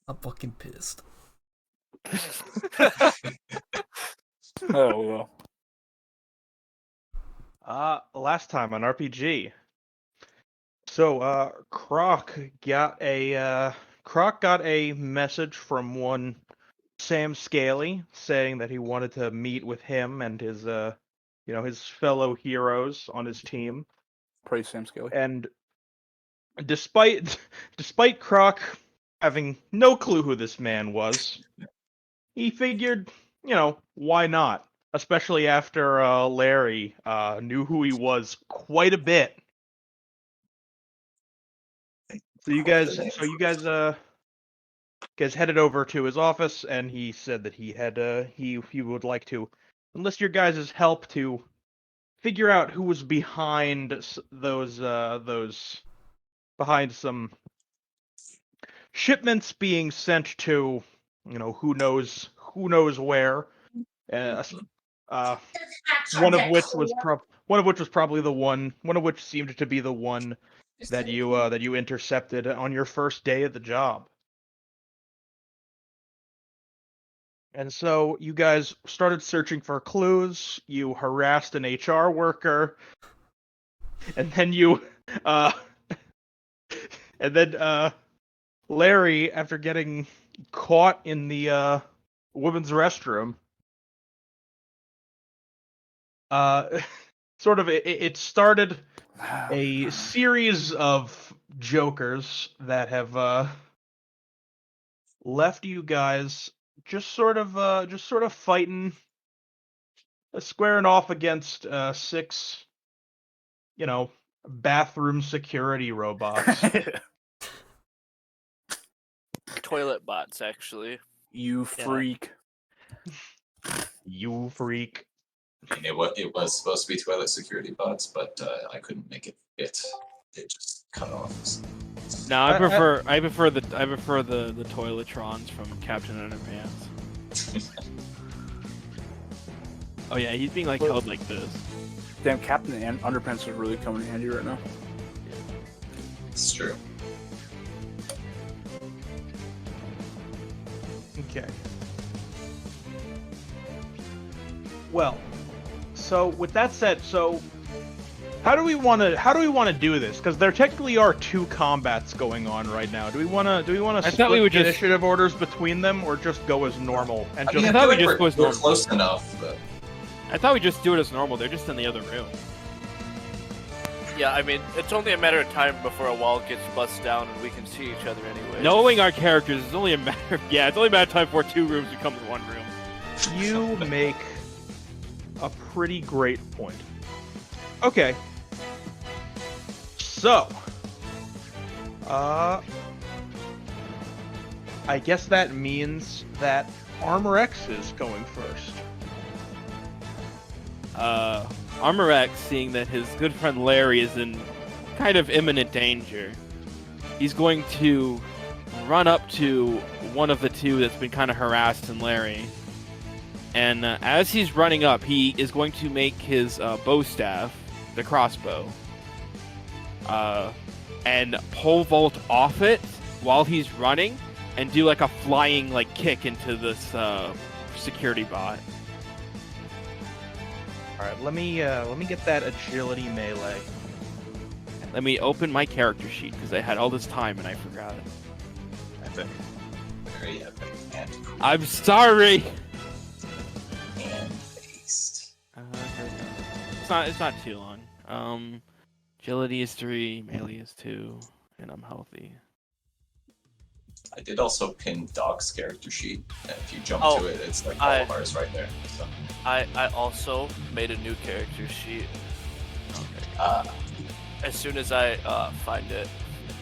I'm fucking pissed. Oh, well. Last time on RPG. So, Croc got a message from one Sam Scaly saying that he wanted to meet with him and his his fellow heroes on his team. Praise Sam Scaly. And despite Croc having no clue who this man was, he figured, why not? Especially after Larry knew who he was quite a bit. So you guys headed over to his office, and he said that he would like to enlist your guys' help to figure out who was behind those behind some shipments being sent to, who knows where. Uh, one of which was probably the one. One of which seemed to be the one that you intercepted on your first day at the job. And so you guys started searching for clues. You harassed an HR worker, and then Larry, after getting caught in the women's restroom, it started a series of jokers that have left you guys just sort of fighting, squaring off against 6, bathroom security robots. Toilet bots, actually. You freak. You freak. I mean, it was supposed to be toilet security bots, but I couldn't make it fit. It just cut off. No, I prefer the Toiletrons from Captain Underpants. Oh yeah, he's being held like this. Damn, Captain Underpants is really coming in handy right now. It's true. Okay. Well, so with that said, how do we want to do this? Because there technically are 2 combats going on right now. Do we want to split initiative orders between them, or just go as normal? And I thought we just go as we're normal. close enough. But... I thought we just do it as normal. They're just in the other room. Yeah, I mean, it's only a matter of time before a wall gets bust down and we can see each other anyway. Knowing our characters, it's only a matter of time before 2 rooms become 1 room. You make a pretty great point. Okay. So, I guess that means that Armor X is going first. Armor X, seeing that his good friend Larry is in kind of imminent danger, he's going to run up to one of the 2 that's been kind of harassing Larry. And as he's running up, he is going to make his bow staff, the crossbow, and pole vault off it while he's running, and do a flying kick into this security bot. All right, let me get that agility melee. Let me open my character sheet because I had all this time and I forgot it. Epic. Very epic. And cool. I'm sorry. And based. It's not too long. Agility is 3, melee is 2, and I'm healthy. I did also pin Doc's character sheet, and if you jump to it, it's all of ours right there. So. I also made a new character sheet. Okay. As soon as I find it.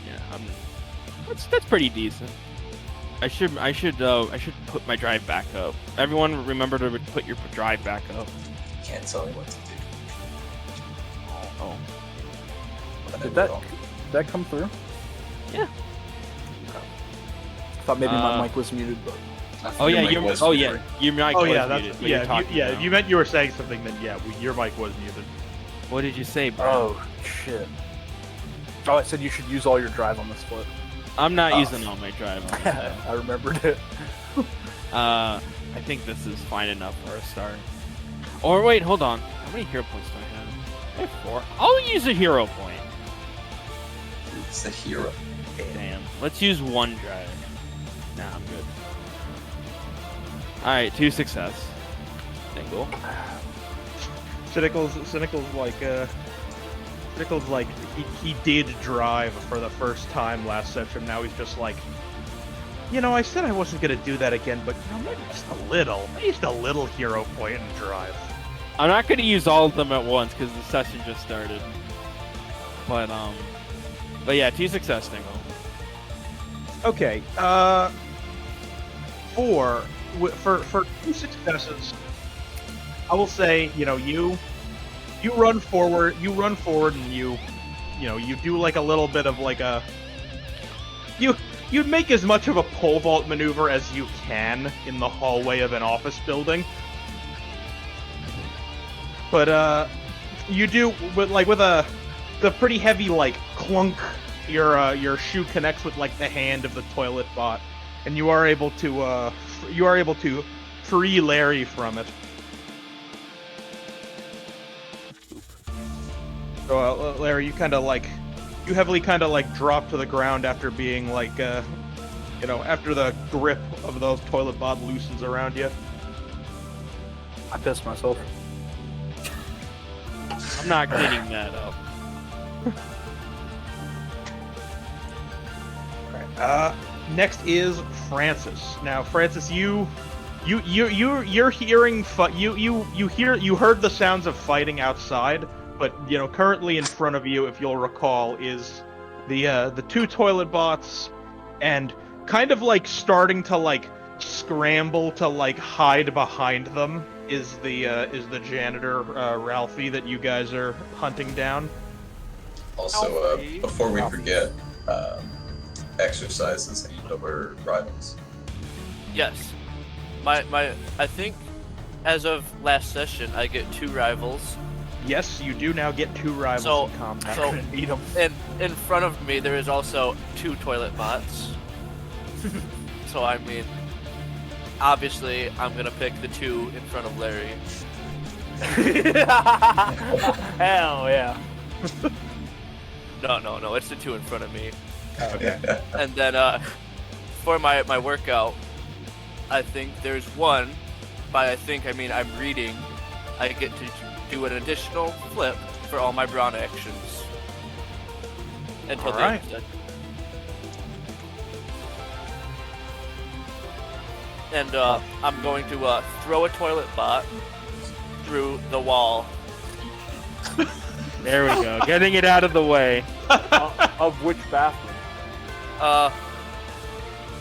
Yeah, that's pretty decent. I should put my drive back up. Everyone, remember to put your drive back up. Can't tell me what to do. Oh. Did that come through? Yeah. I thought maybe my mic was muted, but... Your mic was muted. If you meant you were saying something, then your mic was muted. What did you say, bro? Oh, shit. Oh, I said you should use all your drive on this foot. I'm not Oh. using all my drive on this. I remembered it. I think this is fine enough for a start. Or wait, hold on. How many hero points do I have? I have 4. I'll use a hero point. It's the hero. Damn. Let's use 1 drive. Nah, I'm good. Alright, 2 success. Dingle. Cynical's like he did drive for the first time last session. Now he's just like, I said I wasn't gonna do that again, but maybe just a little hero point and drive. I'm not gonna use all of them at once because the session just started. But yeah, 2 success, Dingle. Okay, for 2 successes, I will say, you run forward, and you do like a little bit of like a, you'd make as much of a pole vault maneuver as you can in the hallway of an office building. But you do with the pretty heavy like clunk. Your shoe connects with like the hand of the toilet bot, and you are able to free Larry from it. So Larry, you heavily drop to the ground after being like after the grip of those toilet bot loosens around you. I pissed myself. I'm not cleaning that up. Next is Francis. Now, Francis, you're hearing you heard the sounds of fighting outside, but currently in front of you, if you'll recall, is the 2 toilet bots, and kind of like starting to like scramble to like hide behind them is the janitor Ralphie that you guys are hunting down. Also, before we forget, exercises aimed over rivals. Yes. I think as of last session, I get 2 rivals. Yes, you do now get 2 rivals in combat. So Beat 'em. in front of me, there is also 2 toilet bots. So I mean, obviously, I'm gonna pick the 2 in front of Larry. Hell yeah. No, it's the 2 in front of me. Okay. And then for my workout, I think there's 1, by I'm reading, I get to do an additional flip for all my brawn actions. Until the end of the session. And I'm going to throw a toilet bot through the wall. There we go. Getting it out of the way. Of which bathroom?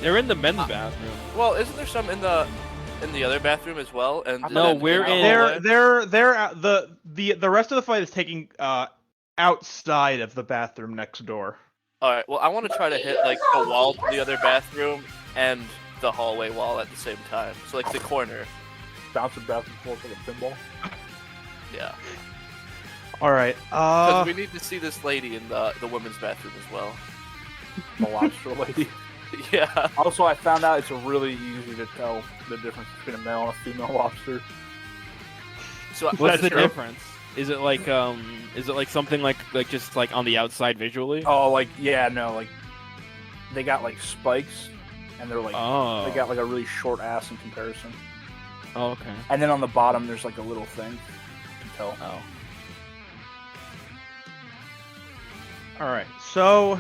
They're in the men's bathroom. Well, isn't there some in the other bathroom as well? And No, then we're in- The rest of the fight is taking outside of the bathroom next door. All right. Well, I want to try to hit like the wall to the other bathroom and the hallway wall at the same time. So like the corner. Bouncing back and forth like a pinball. Yeah. All right. Because we need to see this lady in the women's bathroom as well. The lobster lady. Yeah. Also, I found out it's really easy to tell the difference between a male and a female lobster. So What's the true. difference? Is it like something like just like on the outside visually? Oh, like they got like spikes, and they're like Oh. they got like a really short ass in comparison. Oh, okay. And then on the bottom, there's like a little thing to tell. Oh. All right. So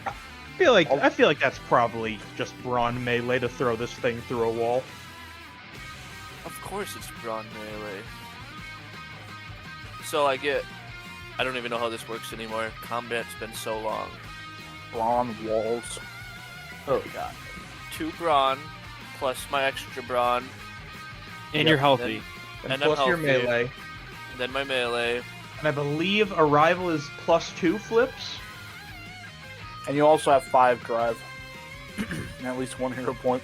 I feel like that's probably just brawn melee to throw this thing through a wall. Of course it's brawn melee. So I don't even know how this works anymore. Combat's been so long. Brawn walls. Oh god. 2 brawn plus my extra brawn, And you're healthy. And And I'm plus your healthy. melee. then my melee. And I believe arrival is +2 flips. And you also have 5 drive. And at least 1 hero point.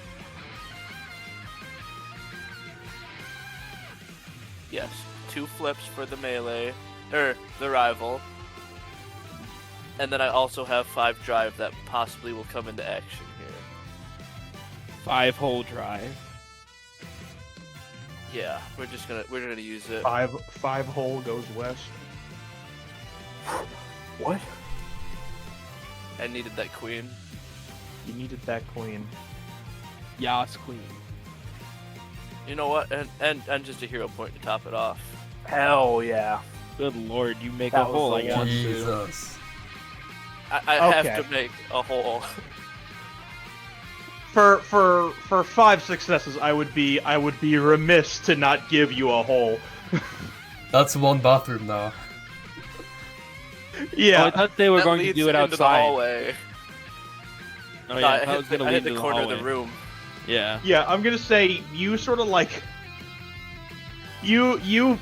Yes, 2 flips for the melee, or the rival. And then I also have 5 drive that possibly will come into action here. 5 hole drive. Yeah, we're gonna use it. Five hole goes west. What? I needed that queen. You needed that queen. Yas queen. You know what? And just a hero point to top it off. Hell yeah. Good lord, you make That a was hole. the I want to. Jesus. I Okay. have to make a hole. For 5 successes, I would be remiss to not give you a hole. That's 1 bathroom now. Yeah. Oh, I thought they were That going to leads do it into the outside. hallway. Oh No, yeah, I that hit was going to I lead hit to the corner of hallway. the room. Yeah. Yeah, I'm gonna say you sort of like you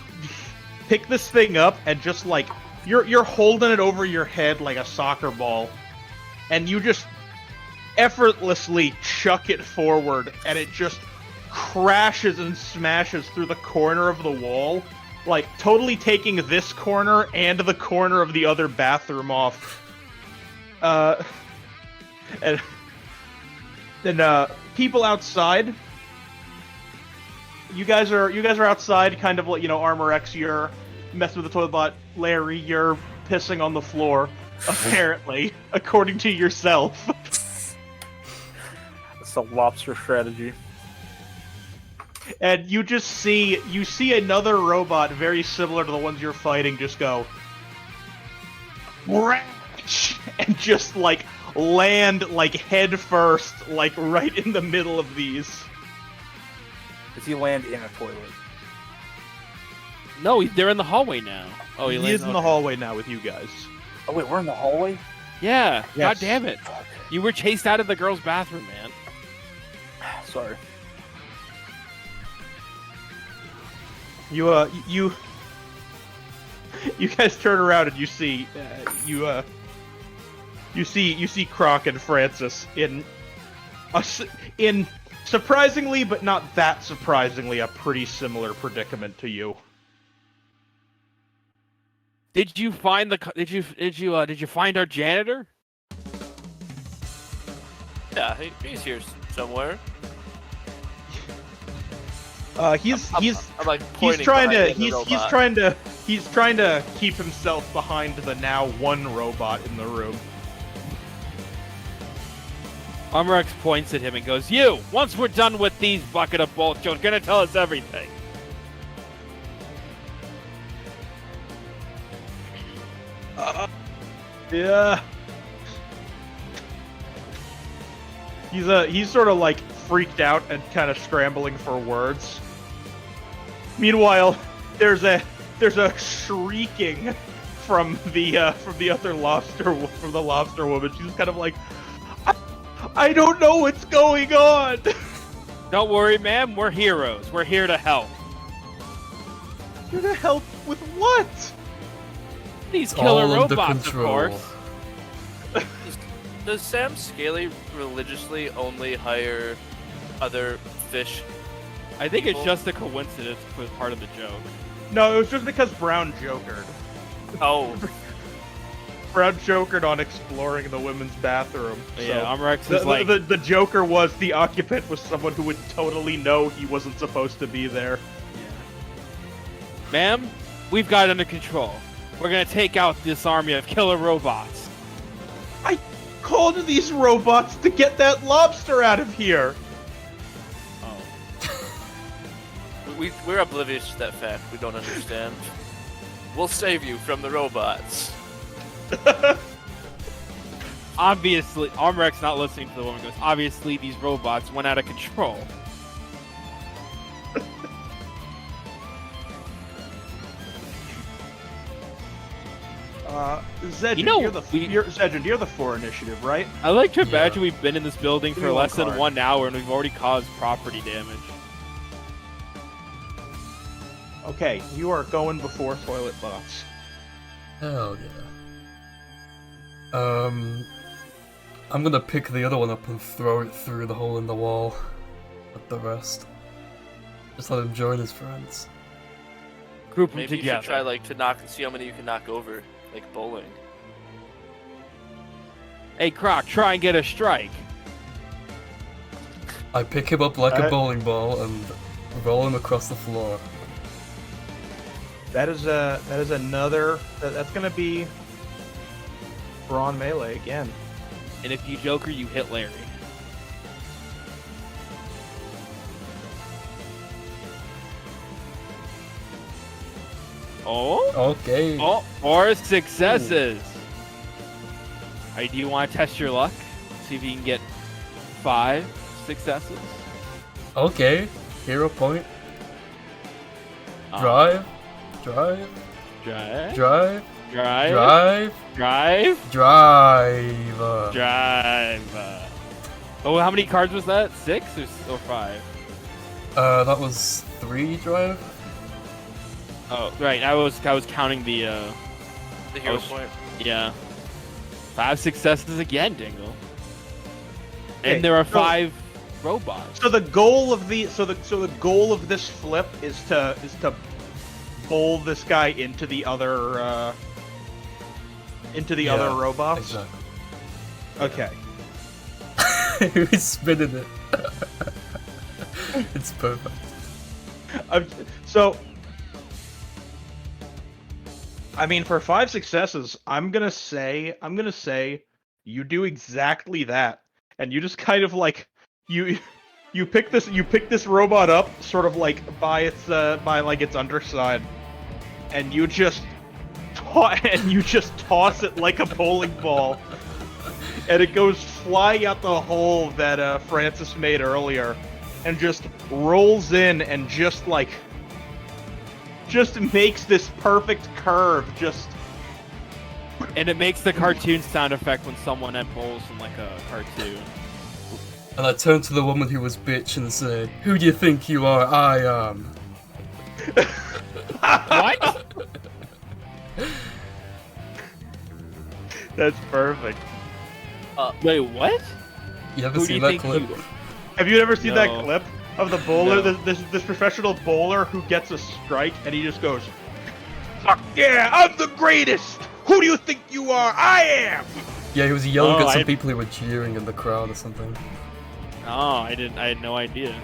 pick this thing up and just like you're holding it over your head like a soccer ball, and you just effortlessly chuck it forward, and it just crashes and smashes through the corner of the wall, like totally taking this corner and the corner of the other bathroom off. And then people outside. You guys are outside, kind of like, you know, Armor X, you're messing with the toilet bot. Larry, you're pissing on the floor, apparently, according to yourself. It's a lobster strategy. And you just see another robot very similar to the ones you're fighting just go "Wrench!" and just like land like head first, like right in the middle of these. Does he land in a toilet? No, they're in the hallway now. Oh, He lands is in the hallway now with you guys. Oh wait, we're in the hallway? Yeah. God Yes. damn it. You were chased out of the girls' bathroom, man. Sorry. You guys turn around and you see you see Croc and Francis in surprisingly, but not that surprisingly, a pretty similar predicament to you. Did you find did you find our janitor? Yeah, he's here somewhere. He's I'm like pointing trying behind to the robot. he's trying to keep himself behind the now one robot in the room. Armor points at him and goes, "You! Once we're done with these bucket of bullshit, you're gonna tell us everything." Yeah. He's sort of like freaked out and kind of scrambling for words. Meanwhile, there's a shrieking from the other lobster woman. She's kind of like, I don't know what's going on. Don't worry, ma'am. We're heroes. We're here to help. Here to help with what? These It's killer all under robots, of control. course. Does Sam Scaly religiously only hire other fish? I think it's just a coincidence for part of the joke. No, it was just because Brown jokered. Oh, Brown jokered on exploring the women's bathroom. Yeah, So Armor is like, the joker was the occupant was someone who would totally know he wasn't supposed to be there. ma'am, we've got it under control. We're gonna take out this army of killer robots. I called these robots to get that lobster out of here. Oh. we're oblivious to that fact. We don't understand. We'll save you from the robots. Obviously, Armor not listening to the woman goes, obviously these robots went out of control. Zedgen, You know, Zedgen, you're the 4 initiative, right? I like to Yeah. imagine we've been in this building Give for me one less than card. 1 hour and we've already caused property damage. Okay, you are going before toilet box. Hell yeah. I'm gonna pick the other one up and throw it through the hole in the wall at the rest. Just let him join his friends. Group them Maybe you together. should try like to see how many you can knock over, like bowling. Hey, Croc, try and get a strike. I pick him up like a bowling ball and roll him across the floor. That is another. That's gonna be brawn melee again. And if you Joker, you hit Larry. Oh? Okay. Oh, 4 successes. Alright, do you want to test your luck? See if you can get 5 successes? Okay. Hero point. Uh, Drive. Drive. Drive. Drive. Drive. Drive. Drive. Drive. Drive. Oh, how many cards was that? 6 or 5? That was 3 drive. Oh, right. I was counting the hero point. Yeah. 5 successes again, Dingle. Okay, And there are 5 robots. So the goal of the goal of this flip is to bowl this guy into the other other robots. Exactly. Okay. He's spinning it. It's perfect. I mean, for 5 successes, I'm gonna say you do exactly that, and you just kind of like you pick this robot up, sort of like by its underside, and you just toss it like a bowling ball, and it goes flying out the hole that Francis made earlier, and just rolls in and just makes this perfect curve. And it makes the cartoon sound effect when someone bowls in like a cartoon. And I turn to the woman who was bitch and say, "Who do you think you are? I am." What? That's perfect. Wait, what? You ever Who do seen you that think clip? you... Have you ever seen that No. clip of the bowler, No. this professional bowler who gets a strike and he just goes, "Fuck yeah, I'm the greatest! Who do you think you are? I am!" Yeah, he was yelling Oh, at some I- people who were cheering in the crowd or something. Oh, I had no idea.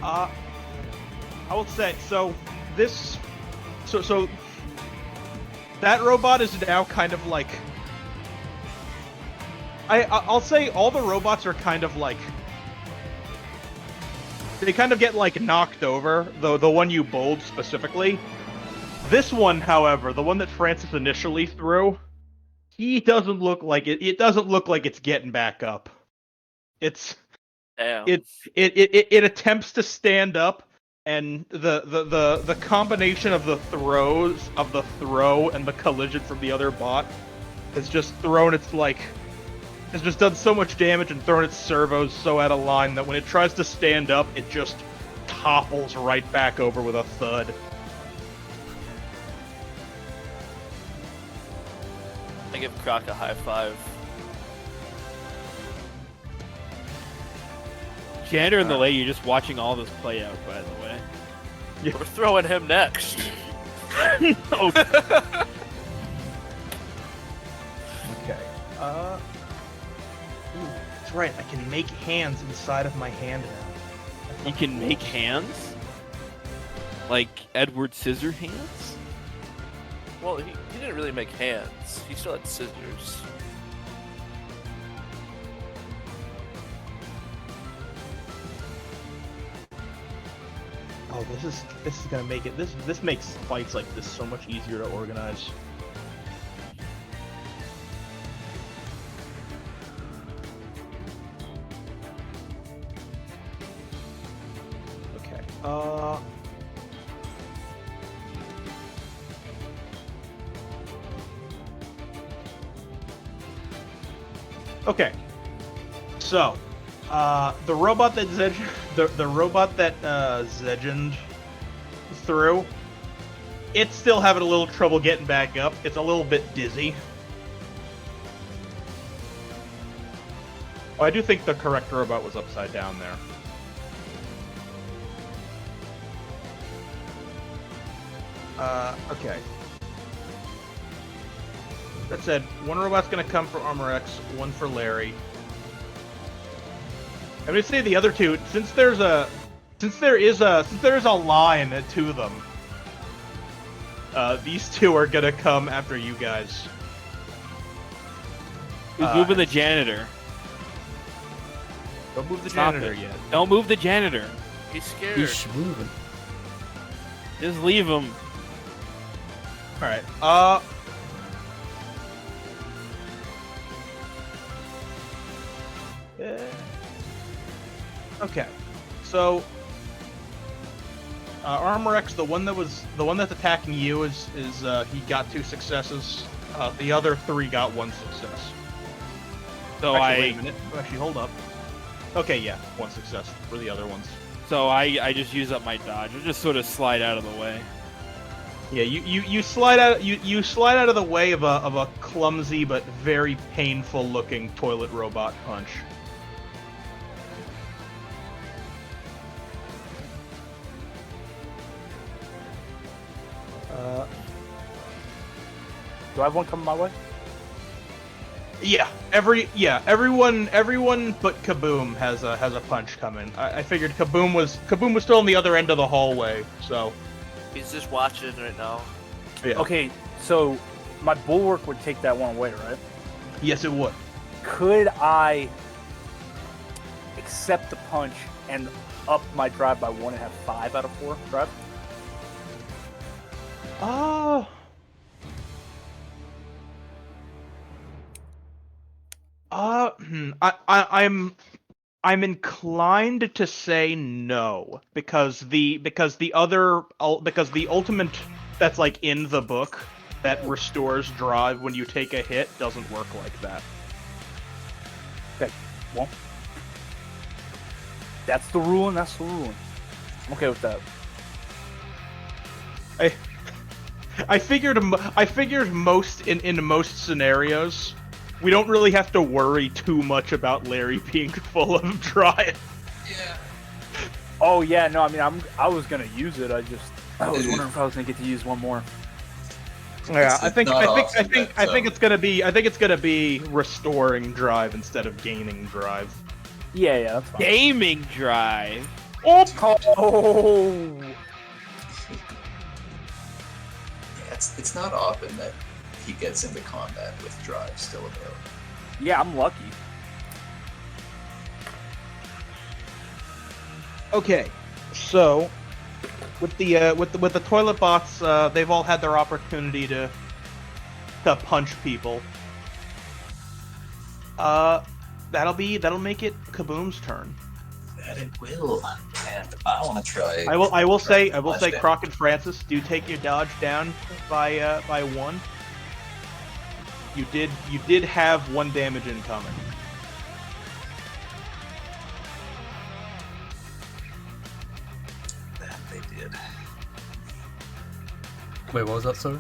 I will say, so that robot is now kind of like, I'll say all the robots are kind of like, they kind of get like knocked over, the one you bowled specifically. This one, however, the one that Francis initially threw, he doesn't look like it doesn't look like it's getting back up. Damn. It attempts to stand up, and the combination of the throw and the collision from the other bot has just done so much damage and thrown its servos so out of line that when it tries to stand up, it just topples right back over with a thud. I give Croc a high five. Xander and the lady, you're just watching all this play out, by the way. Yeah. We're throwing him next. Oh, Okay. That's right. I can make hands inside of my hand now. you can make hands? Like Edward Scissorhands? Well, he didn't really make hands. He still had scissors. Oh, this is gonna make it. This makes fights like this so much easier to organize. Okay. Okay. So, the robot that the robot that Zegened threw, it's still having a little trouble getting back up. It's a little bit dizzy. Oh, I do think the correct robot was upside down there. Okay. That said, one robot's gonna come for Armor X, one for Larry. I'm gonna say the other two, since there is a line to them. These two are gonna come after you guys. Who's moving the janitor? Don't move the Stop janitor it. yet. Don't move the janitor. He's scared. He's moving. Just leave him. Alright, okay. So Armor X, the one that's attacking you is he got 2 successes. The other 3 got 1 success. So Actually, wait a minute. Actually, hold up. Okay, yeah, 1 success for the other ones. So I just use up my dodge. I just sort of slide out of the way. Yeah, you slide out you slide out of the way of a clumsy but very painful looking toilet robot punch. Do I have one coming my way? Yeah, everyone but Kaboom has a punch coming. I figured Kaboom was still on the other end of the hallway, so He's just watching right now. yeah. Okay, so my bulwark would take that one away, right? Yes, it would. Could I accept the punch and up my drive by 1 and have 5 out of 4 drive? Oh. I'm inclined to say no because the ultimate that's like in the book that restores drive when you take a hit doesn't work like that. Okay, well, that's the rule, and that's the rule. I'm okay with that. I figured most in most scenarios, we don't really have to worry too much about Larry being full of drive. Yeah. Oh yeah, no, I mean I was gonna use it. I was wondering if I was gonna get to use one more. Yeah, I think often, it's gonna be restoring drive instead of gaining drive. Yeah, that's fine. Gaming drive. Oh, Oh, Yeah, it's not often that he gets into combat with drive still available. yeah, I'm lucky. okay. So, with the toilet bots, they've all had their opportunity to punch people. That'll make it Kaboom's turn. That it will, and I want to try. I will say, Flash Croc and Francis, do take your dodge down by 1. You did have 1 damage incoming. That they did. Wait, what was that, sorry?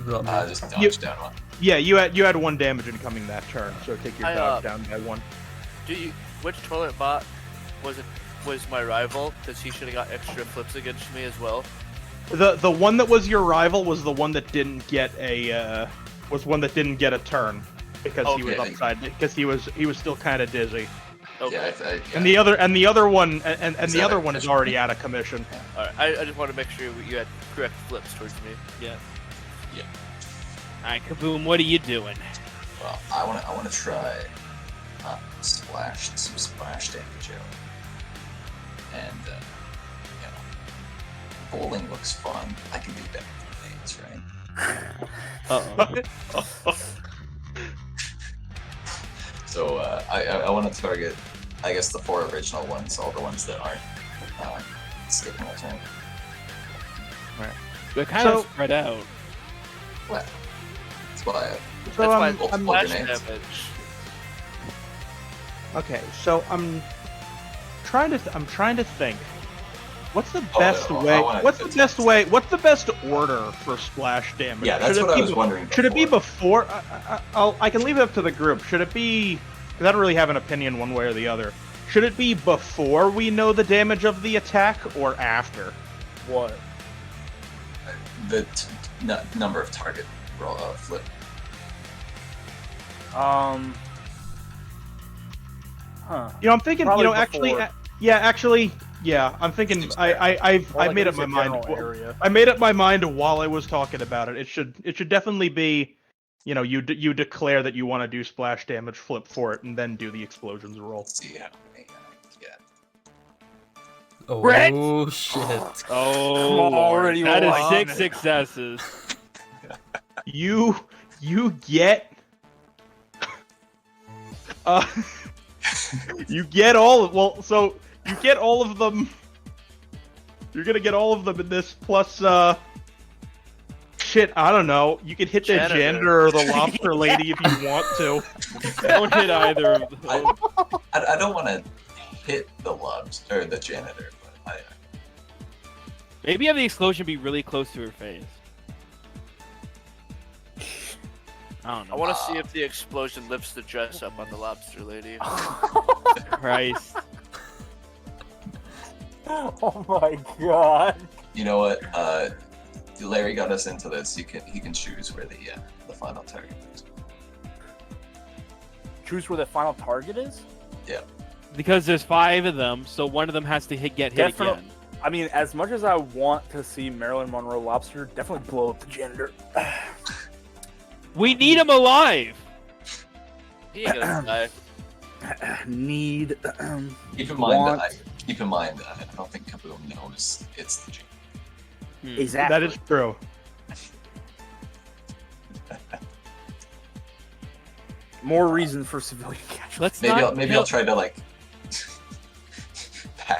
Was that me? Just dodge down 1. Yeah, you had 1 damage incoming that turn, so take your dodge down by 1. Which toilet bot was my rival? Because he should have got extra flips against me as well. The one that was your rival was the one that didn't get a turn because he was Okay. upside because he was still kind of dizzy. Okay. Yeah, And the other one Is the that other a one is commission? already out of commission. Alright, I just want to make sure you had correct flips towards me. Yeah. Yeah. Alright, Kaboom, what are you doing? Well, I want to try some splash damage out. And bowling looks fun. I can do better than grenades, right? Uh-oh. So I want to target, I guess, the 4 original ones, all the ones that aren't skipping a turn. They're kind So- of spread out. What? That's why So That's why I'm multiple splash grenades. damage. okay. So I'm trying to think. What's the best no, I way? wanna What's the fit best that. way? What's the best order for splash damage? Yeah, that's Should it what I be was wondering. Should it be before? I can leave it up to the group. Should it be? Because I don't really have an opinion one way or the other. Should it be before we know the damage of the attack or after? What? the number of target roll flip. Huh. You know, I'm thinking. Probably You know, actually, before. yeah. I'm thinking. Seems I made up my mind. I made up my mind while I was talking about it. It should definitely be, you know, you declare that you want to do splash damage, flip for it, and then do the explosions roll. Let's see how many get. Oh Brett! shit! Oh, Come on, already that is won. 6 successes. You get. You get all of, well, so you get all of them. You're gonna get all of them in this plus shit, I don't know. You can hit the Janitor. janitor or the lobster lady if you want to. Don't hit either of them. I don't want to hit the lobster or the janitor, but Maybe have the explosion be really close to her face. I don't I know. want to see if the explosion lifts the dress up on the lobster lady. Christ. Oh my god. you know what? Larry got us into this. He can choose where the final target is. Choose where the final target is? Because there's 5 of them, so one of them has to get hit Definitely. again. I mean, as much as I want to see Marilyn Monroe Lobster, definitely blow up the janitor. We need him alive! He ain't gonna die. Need. Keep in mind Want- that I don't think Kaboom knows it's the janitor. Exactly. That is true. More reason for civilian casualties. Let's Maybe not I'll try to like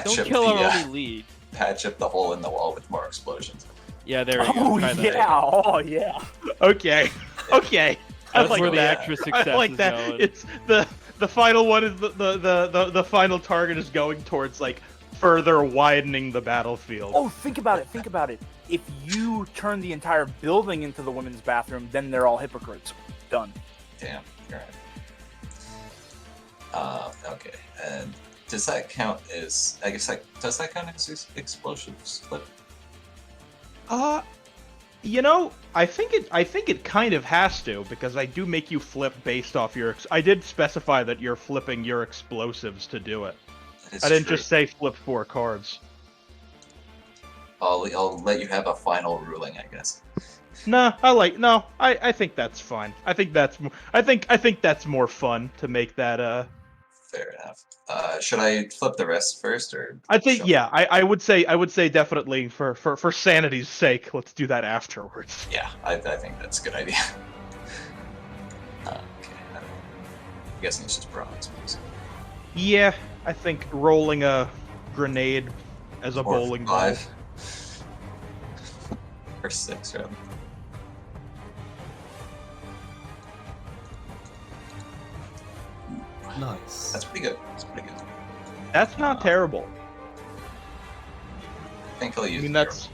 Don't kill our only lead. patch up the hole in the wall with more explosions. Yeah, there we go. Oh Try that. yeah! Oh yeah! Okay. I That's like where the that. extra success I like is that. going. It's the final one is the final target is going towards like further widening the battlefield. Oh, think about it. Think about it. If you turn the entire building into the women's bathroom, then they're all hypocrites. Done. Damn, you're right. Okay, and does that count as? I guess does that count as explosive split? You know, I think it kind of has to, because I do make you flip based off your. I did specify that you're flipping your explosives to do it. That is I didn't true. just say flip 4 cards. I'll let you have a final ruling, I guess. I think that's fine. I think that's more fun to make that. Fair enough. Should I flip the rest first, or? I think shall- yeah. I would say definitely for sanity's sake, let's do that afterwards. Yeah, I think that's a good idea. Okay. I'm guessing it's just bronze. Yeah, I think rolling a grenade as a Or bowling ball. 5. Or 6, rather. Nice. That's pretty good. That's pretty good. That's not terrible. I think I'll use I mean, the that's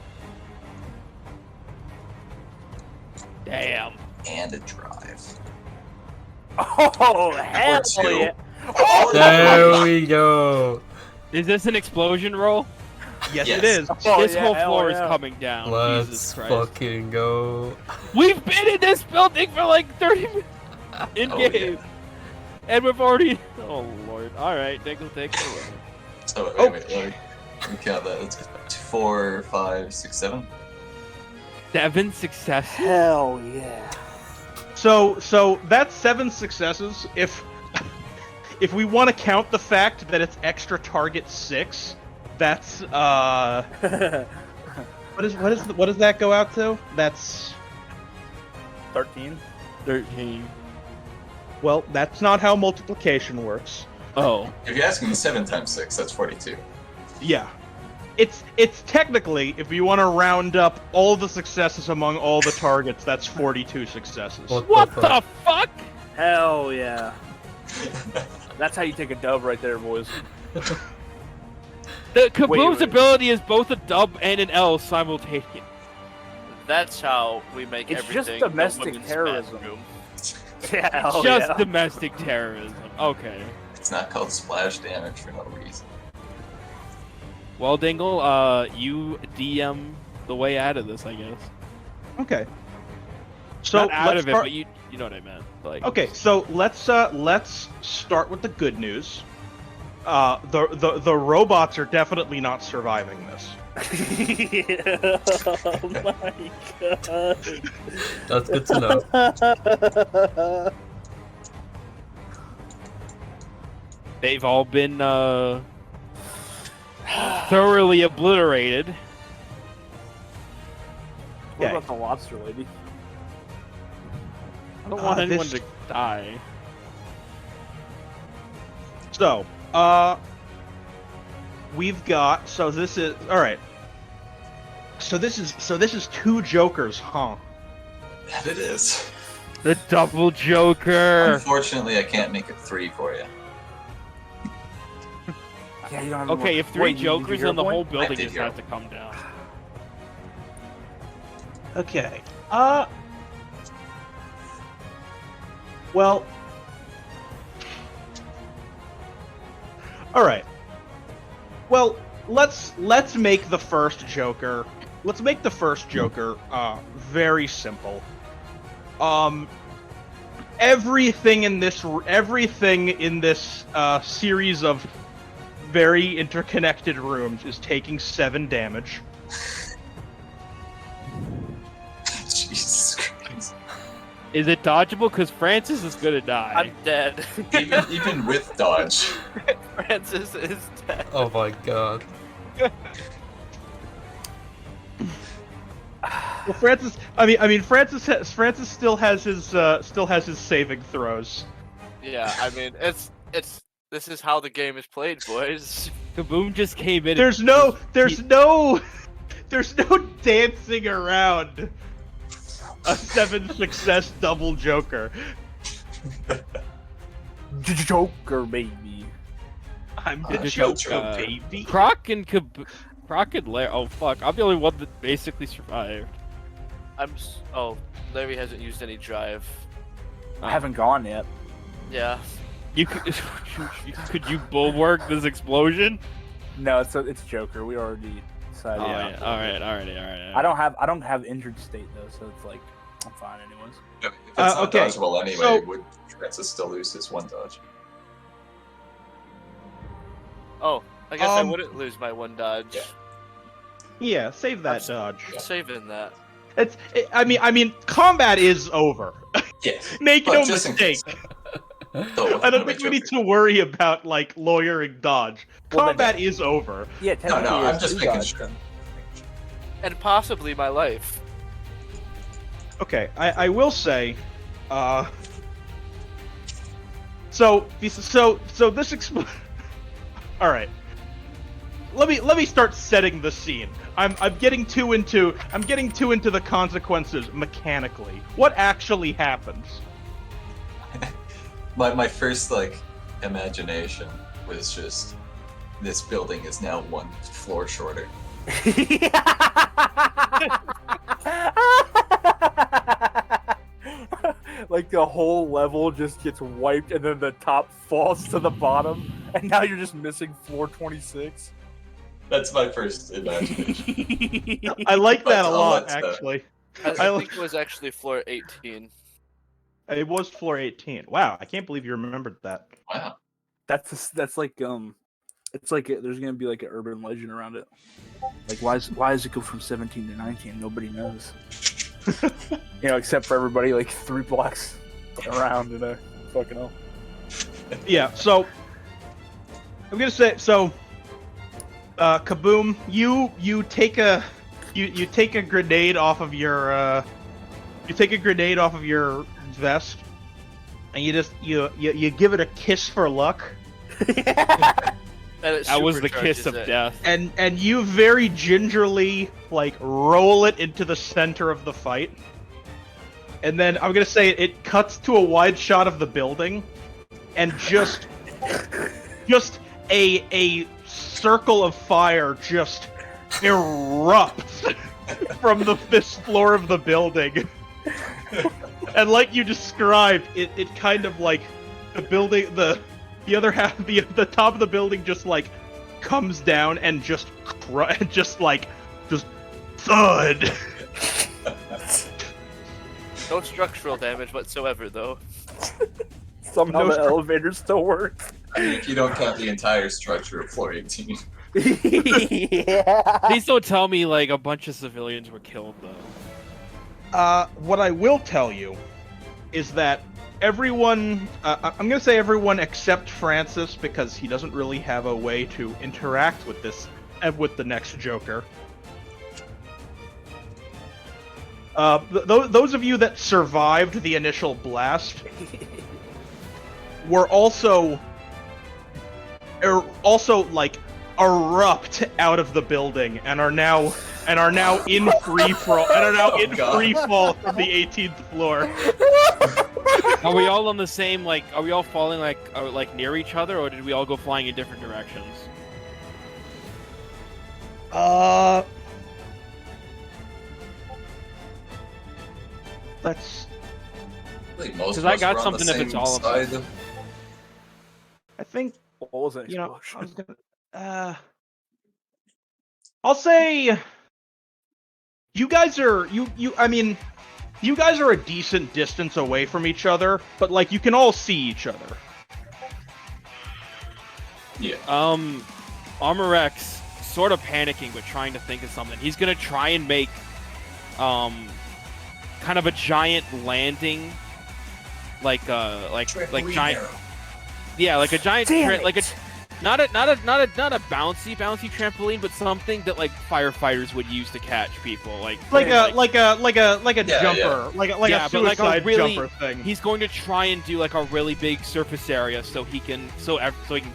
Damn. and a drive. Oh hell two. yeah! There we go. Is this an explosion roll? yes, Yes. it is. Oh, This yeah, whole hell floor yeah. is coming down. Jesus Let's Christ. fucking go. We've been in this building for like 30 minutes in Oh, game. yeah. And we've already. Oh lord. Alright, Dingle, take it away. So Oh. wait, let me count that. Let's get 4, 5, 6, 7. 7 successes? Hell yeah! So that's 7 successes. If we want to count the fact that it's extra target 6, that's what does that go out to? That's 13. 13. well, that's not how multiplication works. Oh. If you're asking me 7 times 6, that's 42. Yeah. It's technically, if you want to round up all the successes among all the targets, that's 42 successes. What the fuck? Hell yeah! That's how you take a dub right there, boys. The Kaboom's wait. ability is both a dub and an L simultaneously. That's how we make It's just everything. a domestic women's terrorism. bathroom. Yeah, hell Just yeah. domestic terrorism. Okay. It's not called splash damage for no reason. Well, Dingle, you DM the way out of this, I guess. Okay. So Not out let's of it, start- but you know what I meant. Like, Okay, so let's start with the good news. The robots are definitely not surviving this. Oh my god. That's good to know. they've all been thoroughly obliterated. What Okay. about the lobster lady? I don't want anyone this- to die. So, we've got. So this is all right. So this is two jokers, huh? That it is. The double Joker. Unfortunately, I can't make it 3 for you. Yeah, you don't have Okay, any if more- 3 Wait, you Jokers, hear then the point? whole building did just hear has to come down. Okay. Well. All right. Well, let's make the first Joker. Let's make the first Joker very simple. Everything in this series of very interconnected rooms is taking 7 damage. Jesus Christ. Is it dodgeable? Because Francis is gonna die. I'm dead. Even with dodge. Francis is dead. Oh my god. Well, Francis. Francis still has his saving throws. Yeah, I mean, it's this is how the game is played, boys. Kaboom just came in. There's no dancing around a 7 success double Joker. Joker, baby. I'm the Joker, Joker, baby. Croc and Lair. Oh fuck! I'm the only one that basically survived. Oh, Larry hasn't used any drive. I haven't gone yet. Yeah. You could, could you bulwark this explosion? No, it's Joker. We already decided. Oh, Yeah. yeah. All right. I don't have injured state though, so it's like I'm fine anyways. If it's not okay, dodgeable anyway, so- would Francis still lose his 1 dodge? Oh, I guess I Um, wouldn't lose my 1 dodge. Yeah. Yeah, save that dodge. Yeah. Saving that. I mean, combat is over. Yeah. Make But no just in mistake. case. So, I don't think we need to worry about like lawyering dodge. Well, then- Combat is over. Yeah, No, technically I'm it's just 2 making dodge sure. then. And possibly my life. Okay, I will say, so this all right. Let me start setting the scene. I'm getting too into the consequences mechanically. What actually happens? My first imagination was just this building is now 1 floor shorter. Like the whole level just gets wiped and then the top falls to the bottom and now you're just missing floor 26. That's my first imagination. I like that a I'll lot, let, actually. I I- think it was actually floor 18. It was floor 18. Wow, I can't believe you remembered that. Wow. That's like it's like there's gonna be like an urban legend around it. Like why does it go from 17 to 19? Nobody knows. You know, except for everybody like 3 blocks around in a fucking hell. Yeah, so I'm gonna say so. Kaboom, you take a grenade off of your vest, and you give it a kiss for luck, And it That was the kiss supercharges of it. death. and you very gingerly roll it into the center of the fight, and then I'm gonna say it cuts to a wide shot of the building, and just a circle of fire just erupts from the 5th floor of the building. And like you described, it kind of the building, the other half, the top of the building just comes down and just thud. No structural damage whatsoever, though. Somehow No the elevator still works. I mean, if you don't count the entire structure of floor 18. Yeah. Please don't tell me like a bunch of civilians were killed though. What I will tell you is that everyone, I'm gonna say everyone except Francis, because he doesn't really have a way to interact with with the next Joker. Those of you that survived the initial blast were also like erupt out of the building and are now in free fall free fall from the 18th floor. Are we all on the same like? Are we all falling like near each other, or did we all go flying in different directions? That's. Like most 'Cause of I us got were on the something if it's same all of us. side. I think What was an you know. explosion? I was gonna. I'll say. You guys are I mean, you guys are a decent distance away from each other, but like you can all see each other. Yeah. Armor X sort of panicking but trying to think of something. He's gonna try and make kind of a giant landing, like Trampoline giant, arrow. yeah, like a giant Damn like a it. not a bouncy trampoline, but something that like firefighters would use to catch people, like Like a Yeah, jumper, yeah. like Yeah, a but like a suicide really- jumper thing. He's going to try and do like a really big surface area so he can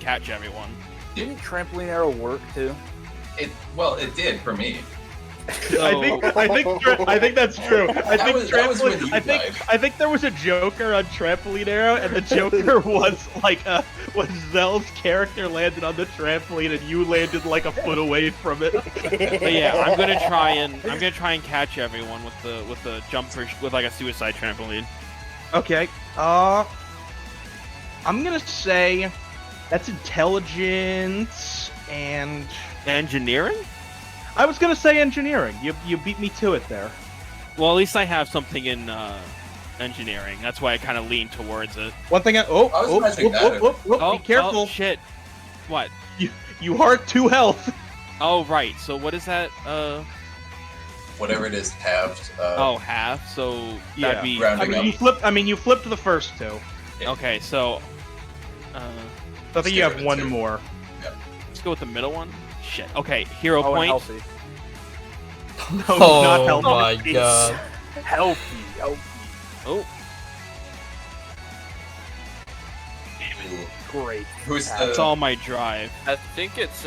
catch everyone. Didn't trampoline arrow work too? It did for me. So, I think that's true. That was with you, I think there was a Joker on Trampoline Arrow, and the Joker was Zell's character landed on the trampoline, and you landed like a foot away from it. but yeah, I'm gonna try and catch everyone with the jumper with like a suicide trampoline. Okay. I'm gonna say that's intelligence and Engineering? I was gonna say engineering. You beat me to it there. Well, at least I have something in engineering. That's why I kind of lean towards it. One thing. I was imagining that. Oh, be careful. Oh, shit. What? You are 2 health. Oh, right. So what is that? Whatever it is, halved. Half. So Yeah. that'd be. Rounding You flipped the first 2. Okay, so. So I think you have Scare it, one too. more. Let's go with the middle one. Shit. Okay, hero Oh, and point. healthy. No, Oh not healthy. my It's god. Healthy. Oh, Great. Who's that's the? all my drive. I think it's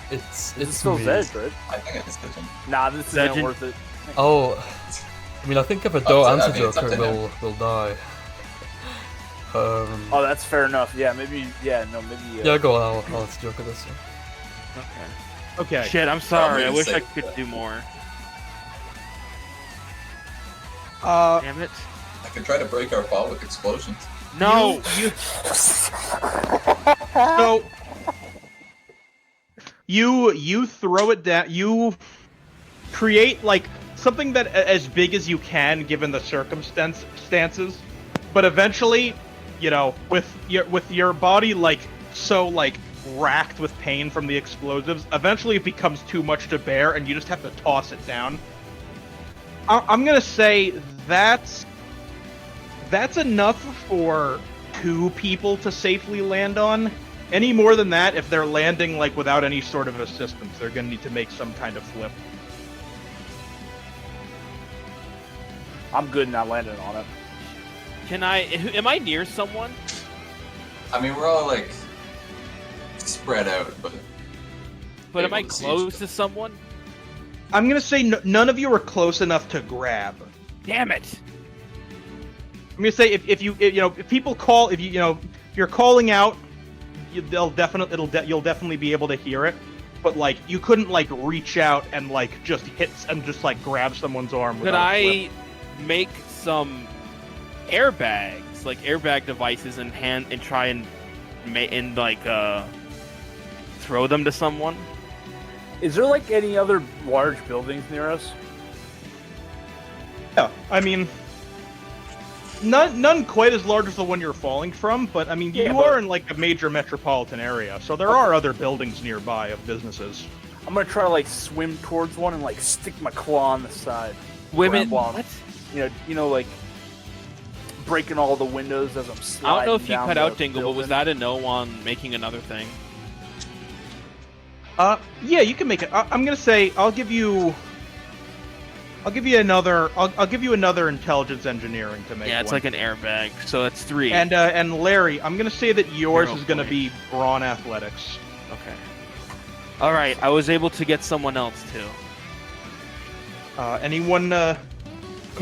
It's still me. Zed, right? I think it's Pigeon. Nah, this isn't Legend- worth it. Oh, I mean, I think if I don't I answer mean, it's up Joker, to him. we'll die. Oh, that's fair enough. Yeah, maybe. Yeah, no, maybe. Yeah, go on. I'll answer Joker this one. Okay. Okay. Shit, I'm sorry. I gonna wish say I could that. do more. Damn it. I could try to break our fall with explosions. No. So you throw it down. You create like something that as big as you can given the circumstances, but eventually, you know, with your body like so like racked with pain from the explosives, eventually it becomes too much to bear, and you just have to toss it down. I'm gonna say that's enough for 2 people to safely land on. Any more than that, if they're landing like without any sort of assistance, they're gonna need to make some kind of flip. I'm good not landing on it. Can I? Am I near someone? I mean, we're all like spread out, but. But am I able to see each close other. to someone? I'm gonna say none of you are close enough to grab. Damn it! I'm gonna say if people call, if you're calling out, you'll definitely be able to hear it. But like you couldn't like reach out and like just hit and just like grab someone's arm. Could without a I make some airbags, like airbag devices, and try and throw them to someone? Is there like any other large buildings near us? Yeah, I mean, none quite as large as the one you're falling from, but I mean, Yeah, you but- are in like a major metropolitan area, so there are other buildings nearby of businesses. I'm gonna try to like swim towards one and like stick my claw on the side. Women, While I'm- what? You know, like breaking all the windows as I'm sliding. I don't know if you down cut the out Dingle, but was building. that a no on making another thing? Yeah, you can make it. I'm gonna say I'll give you another. I'll give you another intelligence engineering to make. Yeah, it's one. like an airbag, so that's 3. And Larry, I'm gonna say that yours 0 is gonna point. be brawn athletics. Okay. All right, I was able to get someone else too. Anyone? I'm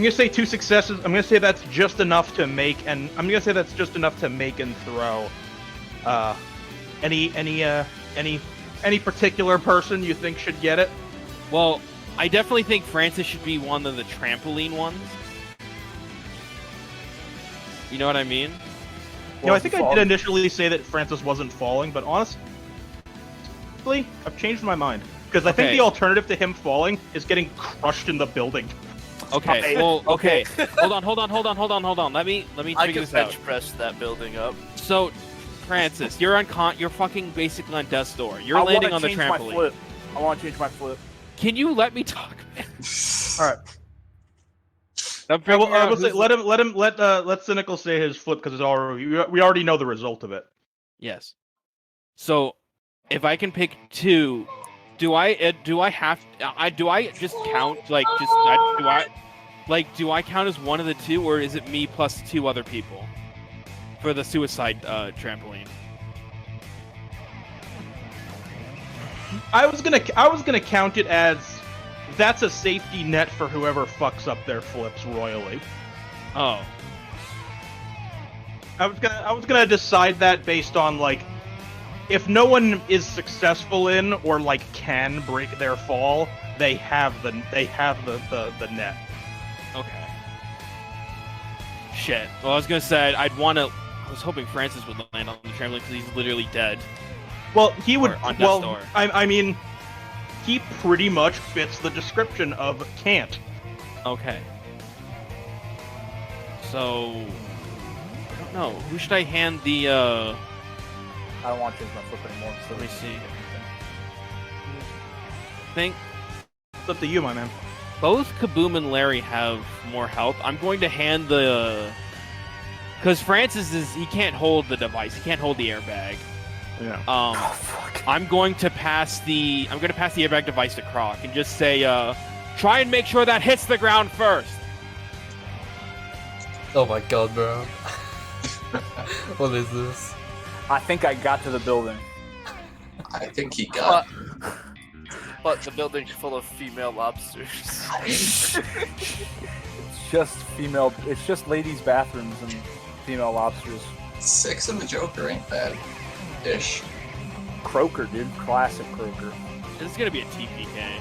gonna say 2 successes. I'm gonna say that's just enough to make, and I'm gonna say that's just enough to make and throw. Any particular person you think should get it? Well, I definitely think Francis should be one of the trampoline ones. You know what I mean? You know, I think I did initially say that Francis wasn't falling, but honestly, I've changed my mind. Because I think Okay. the alternative to him falling is getting crushed in the building. Okay. Okay, Well, okay. okay. hold on. Let me I figure can this out. bench press that building up. So, Francis, you're you're fucking basically on death's door. You're I landing wanna on the change my trampoline. flip. I want to change my flip. Can you let me talk? All right. I'm I will, figuring out will say, who's let Cynical say his flip because we already know the result of it. Yes. So, if I can pick 2, do I have do I just count like do I count as one of the 2, or is it me plus 2 other people for the suicide trampoline? I was gonna count it as that's a safety net for whoever fucks up their flips royally. Oh, I was gonna decide that based on like if no one is successful in or like can break their fall, they have the net. okay. Shit. Well, I was gonna say I was hoping Francis would land on the trampoline because he's literally dead. Well, he would. Or on death's Well, door. I mean, he pretty much fits the description of can't. Okay. So, I don't know. Who should I hand the? I don't want to change my flip anymore. So Let me see. I think It's up to you, my man. both Kaboom and Larry have more health. I'm going to hand the. Because Francis he can't hold the device. He can't hold the airbag. Yeah. Oh fuck. I'm going to pass the airbag device to Croc and just say, try and make sure that hits the ground first. Oh my god, bro. What is this? I think I got to the building. I think he got. But the building's full of female lobsters. It's just female. It's just ladies' bathrooms and female lobsters. 6 in the Joker ain't bad. Ish. Croaker, dude. Classic Croaker. This is going to be a TPK.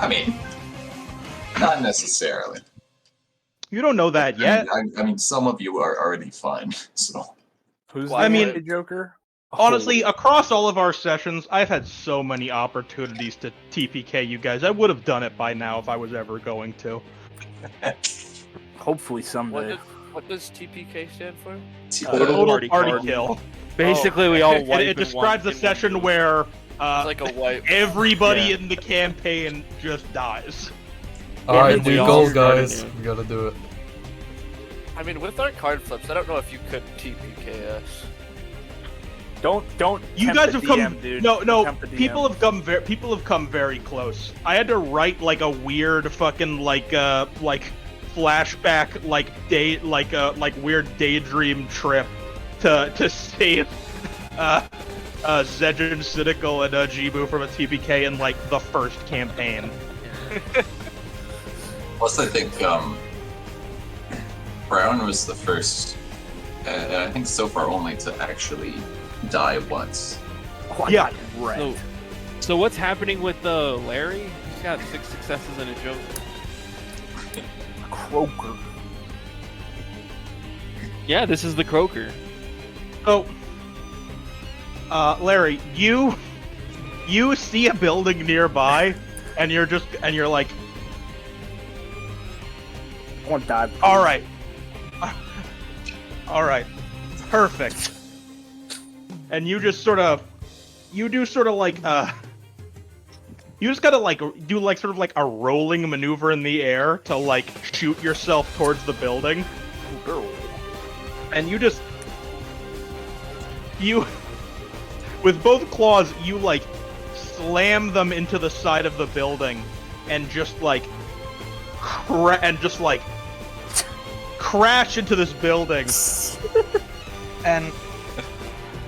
I mean, not necessarily. You don't know that yet. I mean, some of you are already fine, so. Who's Well, I the mean- Joker? Honestly, Holy- across all of our sessions, I've had so many opportunities to TPK you guys. I would have done it by now if I was ever going to. hopefully someday. What does TPK stand for? Total Party party card. kill. Basically, we all It, wipe it describes a session where It's like a white. everybody Yeah. in the campaign just dies. Alright, we new all goal, started guys. new. We gotta do it. I mean, with our card flips, I don't know if you could TPK us. Don't. You tempt guys the have come. DM, dude. No, Tempt the DM. people have come very close. I had to write like a weird fucking like flashback like weird daydream trip to save Zedgen, Cynical, and Jibu from a TPK in like the first campaign. Plus, I think Brown was the first, and I think so far only to actually die once. Oh, I Yeah. got wrecked. So what's happening with Larry? He's got 6 successes and a joke. Croaker. Yeah, this is the Croaker. So, Larry, you see a building nearby, and you're like, I want to die. all right, All right, perfect. And you just sort of, you do sort of like you just gotta like do like sort of like a rolling maneuver in the air to like shoot yourself towards the building. And you just, with both claws, you like slam them into the side of the building, and just like crash into this building. And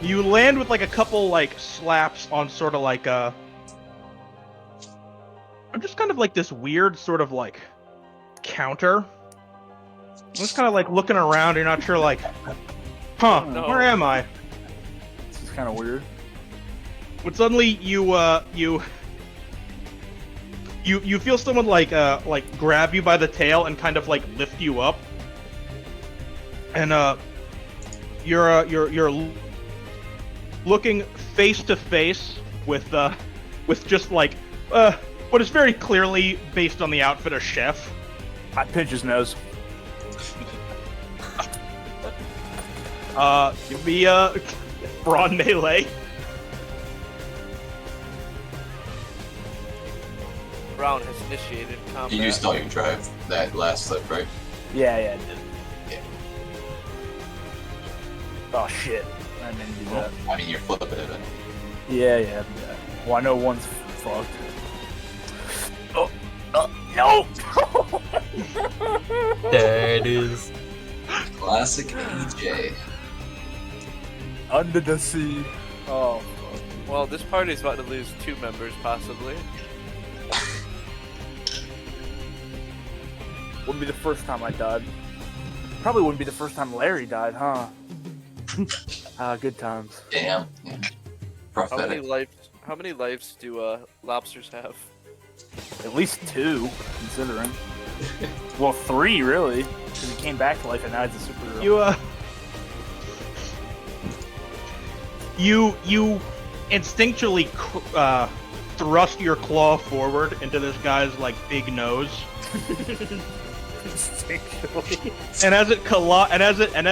you land with like a couple like slaps on sort of like a, just kind of like this weird sort of like counter. I'm just kind of like looking around. You're not sure like, huh? No. Where am I? This is kind of weird. But suddenly you feel someone like grab you by the tail and kind of like lift you up, and you're looking face to face with just like what is very clearly, based on the outfit, a chef. I pinch his nose. Give me a brawn melee. Brown has initiated combat. You used all your drive that last flip, right? Yeah, I did. Yeah. Oh shit! I didn't do that. I mean, you're flipping it. Yeah. Well, I know one's fucked. No! There it is. Classic AJ. Under the sea. Oh. Fuck. Well, this party's about to lose 2 members, possibly. Wouldn't be the first time I died. Probably wouldn't be the first time Larry died, huh? Good times. Damn. Yeah. Prophetic. How many lives do lobsters have? At least 2, considering. Well, 3 really, because he came back to life and now he's a superhero. You instinctually thrust your claw forward into this guy's like big nose. Instinctually. And as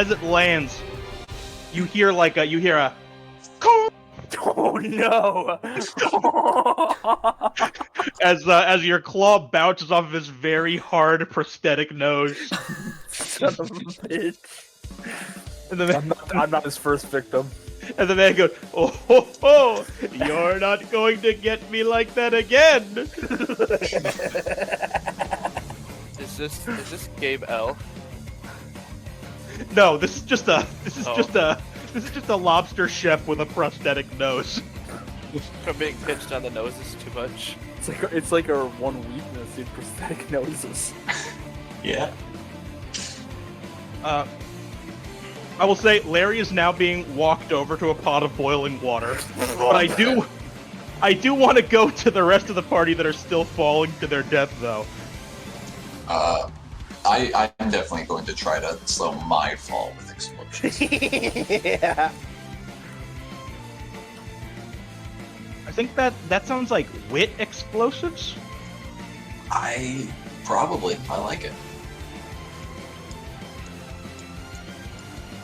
it lands, you hear a Oh no! as your claw bounces off of his very hard prosthetic nose. Son of a bitch. And the man, I'm not his first victim. and the man goes, "Oh ho ho! You're not going to get me like that again." Is this Gabe L? No, this is just a lobster chef with a prosthetic nose. From being pinched on the nose is too much. It's like our one weakness, dude. Prosthetic noses. Yeah. I will say Larry is now being walked over to a pot of boiling water, but I do want to go to the rest of the party that are still falling to their death, though. I'm definitely going to try to slow my fall with explosions. Yeah. I think that sounds like wit explosives. I like it.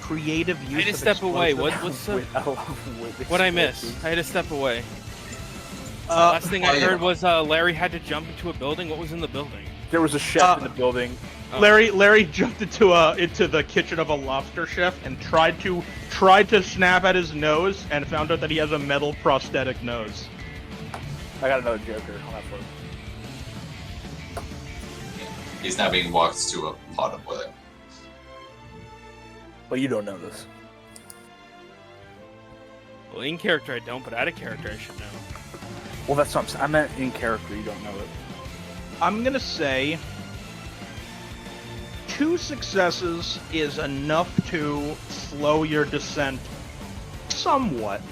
Creative use. I had to of step away. explosives. What'd I miss? I had to step away. Last Last thing I heard was Larry had to jump into a building. What was in the building? There was a chef in the building. Larry jumped into the kitchen of a lobster chef and tried to snap at his nose and found out that he has a metal prosthetic nose. I got another Joker on that floor. He's now being walked to a pot of boiling. Well, you don't know this. Well, in character I don't, but out of character I should know. Well, that's what I'm saying. I meant in character. You don't know it. I'm gonna say 2 successes is enough to slow your descent somewhat.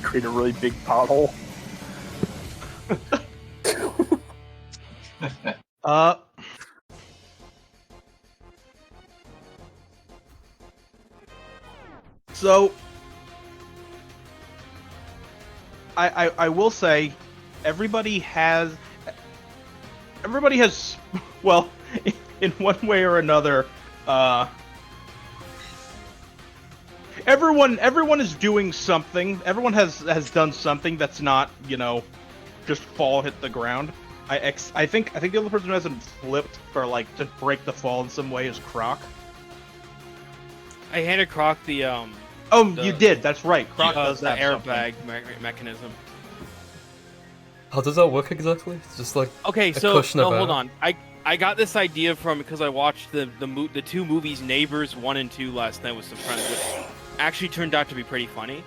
Create a really big pothole. So I will say everybody has everybody has, well, in one way or another, everyone is doing something. Everyone has done something that's not, just fall hit the ground. I think the only person who hasn't flipped or like to break the fall in some way is Croc. I handed Croc the You did. That's right. Croc does the have airbag mechanism. How does that work exactly? It's just like Okay, a so cushion no, about. hold on. I got this idea from because I watched the two movies Neighbors 1 and 2 last night with some friends, which actually turned out to be pretty funny.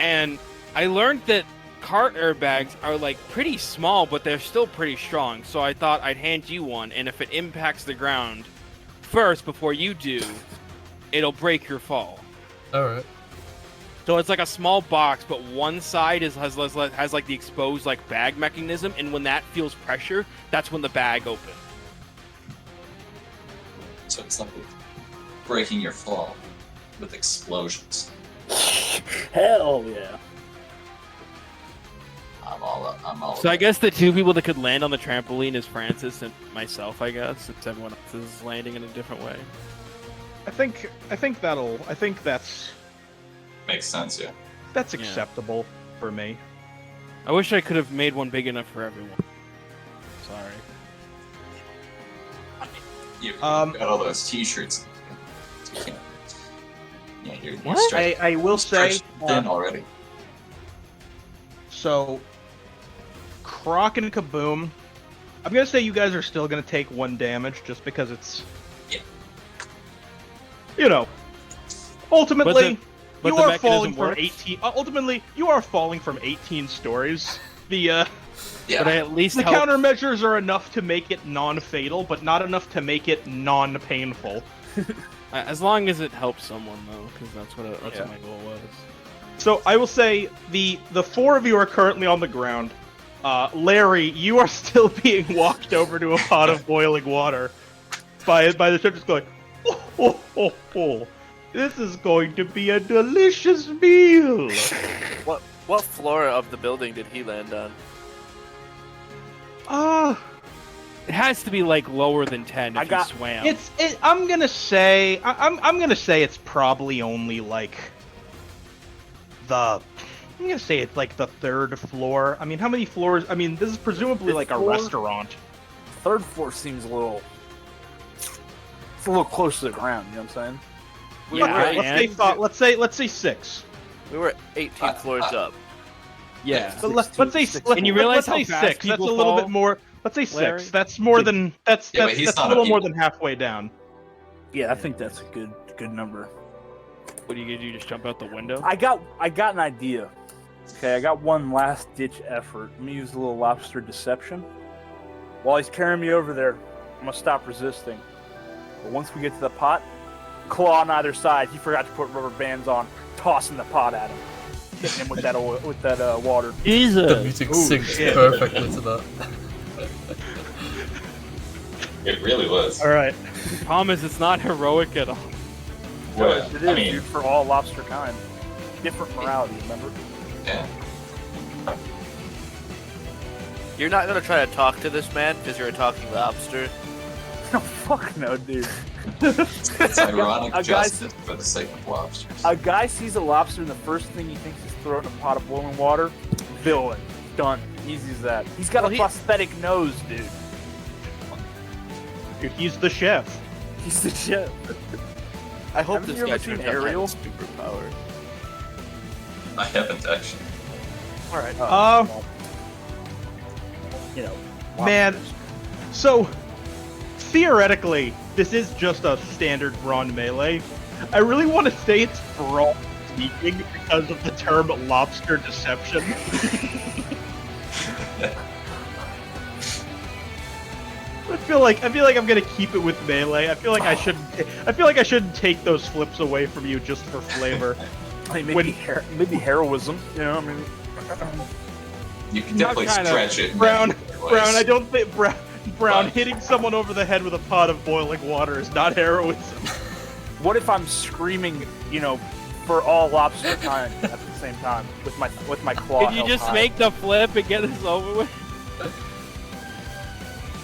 And I learned that car airbags are like pretty small, but they're still pretty strong. So I thought I'd hand you one, and if it impacts the ground first before you do, it'll break your fall. All right. So it's like a small box, but one side has like the exposed like bag mechanism, and when that feels pressure, that's when the bag opens. So it's like breaking your fall with explosions. Hell yeah. I'm all So I guess the two people that could land on the trampoline is Francis and myself, I guess, since everyone else is landing in a different way. I think that's makes sense, yeah. that's acceptable for me. I wish I could have made one big enough for everyone. Sorry. You've got all those T-shirts. You can't. Yeah, you're What? stretched- I will say, stretched thin already. so Croc and Kaboom, I'm gonna say you guys are still gonna take 1 damage just because it's, Yeah. Ultimately, but you the are mechanism falling from works. 18. Ultimately, you are falling from 18 stories. Yeah. But I at least The helped. countermeasures are enough to make it non-fatal, but not enough to make it non-painful. As long as it helps someone, though, because that's what my goal was. So I will say the 4 of you are currently on the ground. Larry, you are still being walked over to a pot of boiling water by the ship, just going, oh. This is going to be a delicious meal. What floor of the building did he land on? It has to be like lower than 10 if you swam. I'm gonna say it's probably only like I'm gonna say it's like the 3rd floor. I mean, how many floors? I mean, this is presumably Fifth like a floor? restaurant. 3rd floor seems it's a little close to the ground, you know what I'm saying? Let's say 6. We were 18 floors up. Yeah. But let's say And you realize let's say how fast 6. That's a people little bit fall, more. Let's say 6. Larry? That's more than that's Yeah, but that's, he's that's a not a little more people. than halfway down. Yeah, I think that's a good number. What do you do? Just jump out the window? I got an idea. Okay, I got one last ditch effort. I'm gonna use a little lobster deception. While he's carrying me over there, I'm gonna stop resisting. But once we get to the pot, claw on either side. He forgot to put rubber bands on. Tossing the pot at him, hitting him with that water. The Jesus. music Ooh, syncs shit. perfectly to that. It really was. All right. Promise, it's not heroic at all. Well, It is, I mean, dude, for all lobster kind. Different morality, remember? yeah. You're not gonna try to talk to this man because you're a talking lobster. No, fuck no, dude. It's ironic A guy- justice for the sake of lobsters. A guy sees a lobster and the first thing he thinks is throw it in a pot of boiling water. Villain. Done. Easy as that. He's got a prosthetic nose, dude. Dude, he's the chef. He's the chef. I hope Haven't this you guy ever seen turns out to have Ariel? a superpower. I haven't actually. All right. Well, you know, Man, so theoretically, this is just a standard brawn melee. I really want to say it's brawl sneaking because of the term lobster deception. I feel like I'm gonna keep it with melee. I feel like I shouldn't take those flips away from you just for flavor. I mean, When- maybe heroism. You know, I mean, You can definitely kinda- stretch it. in Brown, many different ways. Brown. I don't think Brown But- hitting someone over the head with a pot of boiling water is not heroism. what if I'm screaming, you know, for all lobster kind at the same time with my claw? Can you held just high? make the flip and get this over with?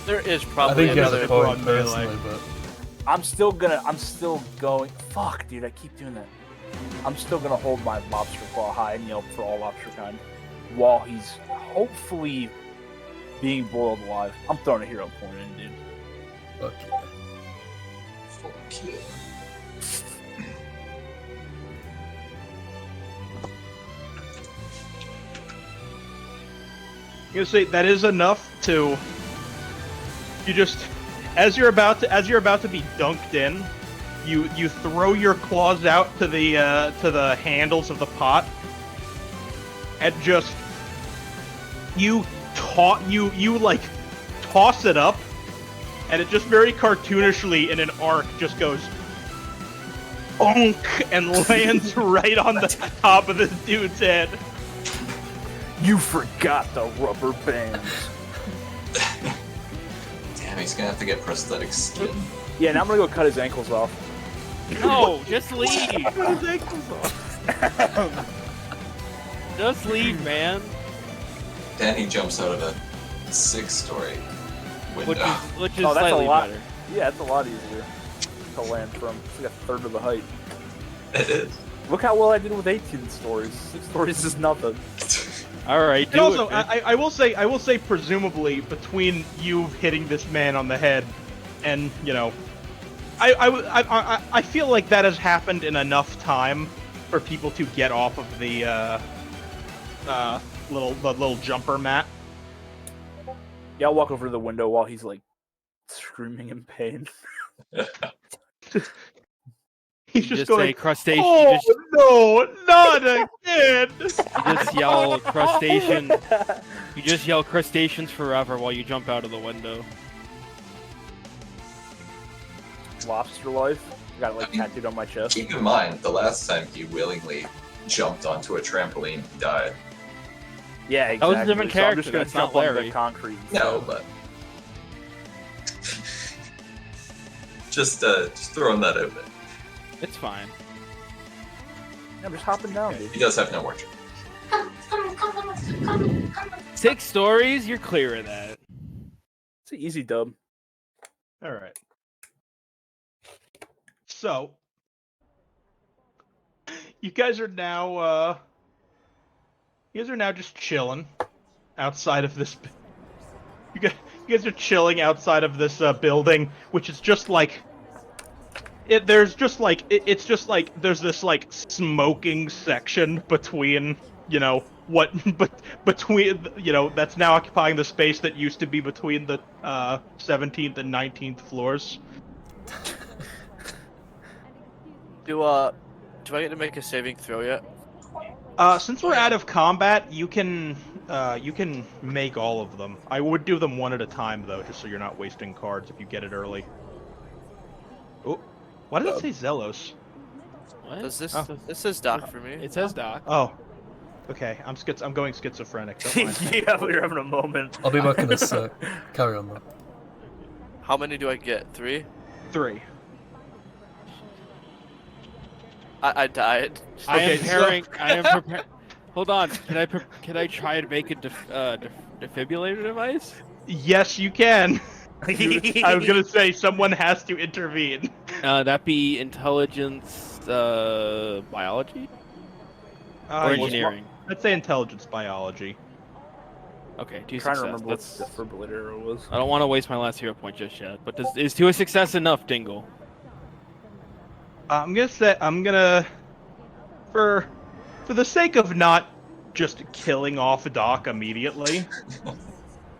There is I probably think he has another. a point broad melee. personally, but I'm still going. Fuck, dude, I keep doing that. I'm still gonna hold my lobster claw high and yell for all lobster kind while he's hopefully being boiled alive. I'm throwing a hero point in, dude. fuck yeah. Fuck yeah. I'm gonna say that is enough to. You just, as you're about to be dunked in, you throw your claws out to the handles of the pot, and just you like toss it up, and it just very cartoonishly in an arc just goes onk and lands right on the top of this dude's head. You forgot the rubber bands. Damn, he's gonna have to get prosthetic skin. Yeah, now I'm gonna go cut his ankles off. No, just leave. His ankles off. Just leave, man. Then he jumps out of a 6-story window. Which is Oh, that's a slightly lot. better. Yeah, it's a lot easier to land from. It's like a third of the height. It is. Look how well I did with 18 stories. 6 stories is nothing. All right, And do also, it. man. I will say, presumably between you hitting this man on the head, and you know, I feel like that has happened in enough time for people to get off of the little jumper mat. Yeah, I'll walk over to the window while he's like screaming in pain. He's You just just going, say crustacean. "Oh You just, no, not again!" you just yell crustacean. You just yell crustaceans forever while you jump out of the window. Lobster life. Got it like tattooed on my chest. Keep in mind, the last time he willingly jumped onto a trampoline, he died. Yeah, exactly. That was a different So I'm character, just gonna that's not jump onto the Larry. concrete. No, but just throwing that out there. It's fine. I'm just hopping down, dude. He does have no orchard. 6 stories, you're clear of that. It's an easy dub. All right. So, you guys are now just chilling outside of this. You guys are chilling outside of this building, which is just like. There's just like there's this like smoking section between between that's now occupying the space that used to be between the 17th and 19th floors. Do I get to make a saving throw yet? Since we're out of combat, you can make all of them. I would do them one at a time though, just so you're not wasting cards if you get it early. Oh, why does it say Zelos? What? Does this Oh. this says Doc for me? It says Doc. Oh, okay. I'm going schizophrenic. Don't mind. Yeah, we're having a moment. I'll be back in a sec. Carry on though. How many do I get? 3? 3. I died. I am Okay, so- preparing. I am preparing. Hold on. Can I try to make a defibrillator device? Yes, you can. I was gonna say someone has to intervene. That be intelligence, biology, or engineering. Let's say intelligence biology. Okay, 2 I'm trying success. to remember what That's- the defibrillator was. I don't want to waste my last hero point just yet. But is 2 a success enough, Dingle? I'm gonna for the sake of not just killing off Doc immediately,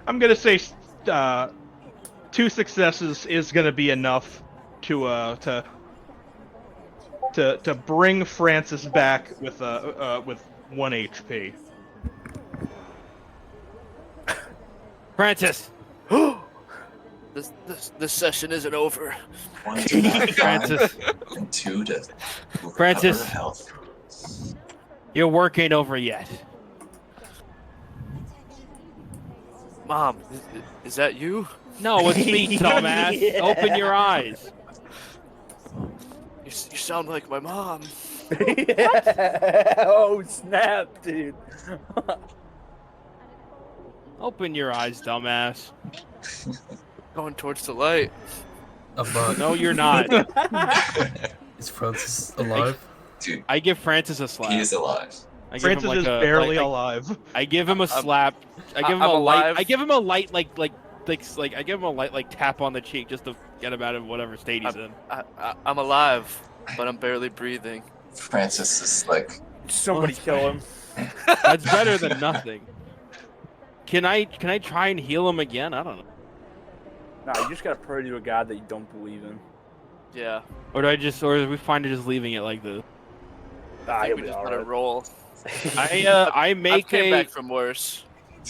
I'm gonna say 2 successes is gonna be enough to bring Francis back with 1 HP. Francis. This session isn't over. 1 to not die, Francis. and 2 to recover Francis. health. Your work ain't over yet. Mom, is that you? No, it's me, dumbass. Yeah. Open your eyes. You sound like my mom. Oh snap, dude! Open your eyes, dumbass. Going towards the light. I'm not. No, you're not. Is Francis alive? Dude, I give Francis a slap. he is alive. I give Francis him like is a, barely like- alive. I give him a I'm- slap. I give him I'm a light. alive. I give him a light like I give him a light like tap on the cheek just to get him out of whatever state he's in. I'm alive, but I'm barely breathing. Francis is like, Somebody kill him. That's better than nothing. Can I try and heal him again? I don't know. Nah, you just gotta pray to a god that you don't believe in. Yeah. Or do we find it just leaving it like this? Ah, I he'll think we be just let it alright. roll. I I make came a back from worse.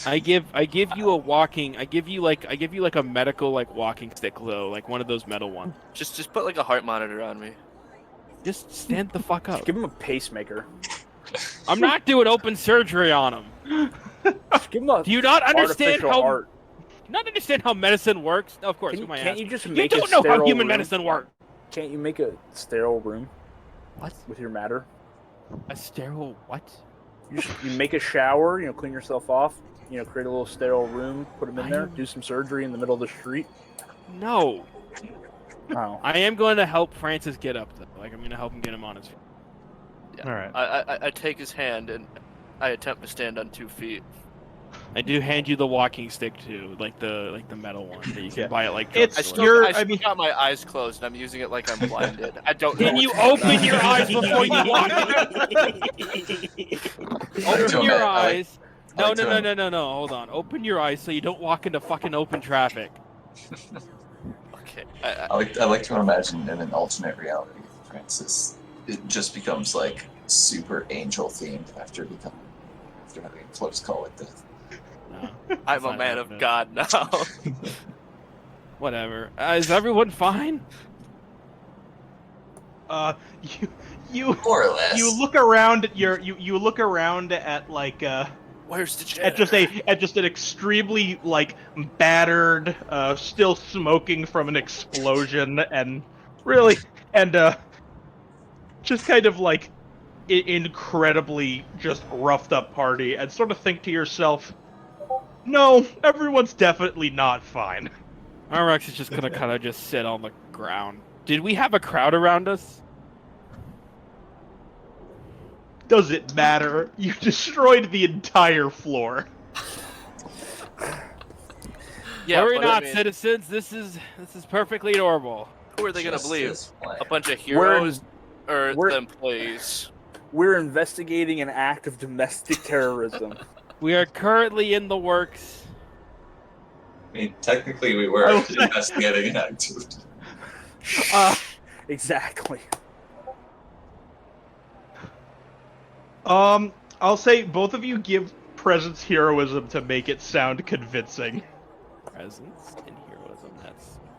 I give you a walking. I give you like a medical like walking stick though, like one of those metal ones. Just put like a heart monitor on me. Just stand the fuck up. Give him a pacemaker. I'm not doing open surgery on him. Just give him a Do you not understand artificial how? heart. Not understand how medicine works? No, of course. Can who you, am I can't asking? you just You make a don't know how sterile human room? medicine works. Can't you make a sterile room What? with your matter? A sterile what? You make a shower, clean yourself off, create a little sterile room, put him in there, I'm- do some surgery in the middle of the street. No. Oh. I am going to help Francis get up though. Like I'm going to help him get him on his feet. All right. I take his hand and I attempt to stand on 2 feet. I do hand you the walking stick too, like the metal one that you can Yeah. buy at like It's- I drugstore. still, You're- I I still mean- got my eyes closed and I'm using it like I'm blinded. I don't know. Can what's you going open on. your eyes before you walk? Open your eyes. No. Hold on. Open your eyes so you don't walk into fucking open traffic. Okay. I like to imagine in an alternate reality, Francis, it just becomes like super angel themed after having a close call with death. No, I'm that's a not man of happening. God now. Whatever. Is everyone fine? You More or less. you look around at you look around at like Where's the at just an extremely like battered, still smoking from an explosion, and really just kind of like incredibly just roughed up party, and sort of think to yourself, no, everyone's definitely not fine. Rex is just gonna kind of just sit on the ground. Did we have a crowd around us? Does it matter? You destroyed the entire floor. Yeah, Worry but I not, mean, citizens. This is perfectly normal. who are they gonna Just believe? this plan. A bunch of heroes or we're- the employees? We're investigating an act of domestic terrorism. We are currently in the works. I mean, technically, we were I will say- investigating an activity. Exactly. I'll say both of you give presence heroism to make it sound convincing. Presence and heroism.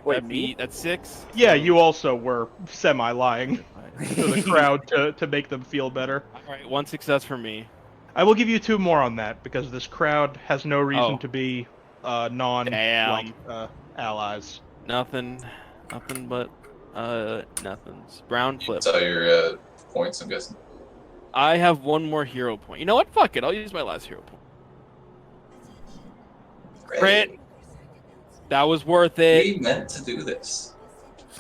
Wait, That'd me? that's 6. Yeah, you also were semi-lying to the crowd to make them feel better. All right, 1 success for me. I will give you 2 more on that because this crowd has no reason Oh. to be Damn. allies. Nothing but nothings. Brown flip. Tell your points, I'm guessing. I have 1 more hero point. You know what? Fuck it. I'll use my last hero point. Crit. That was worth it. We meant to do this.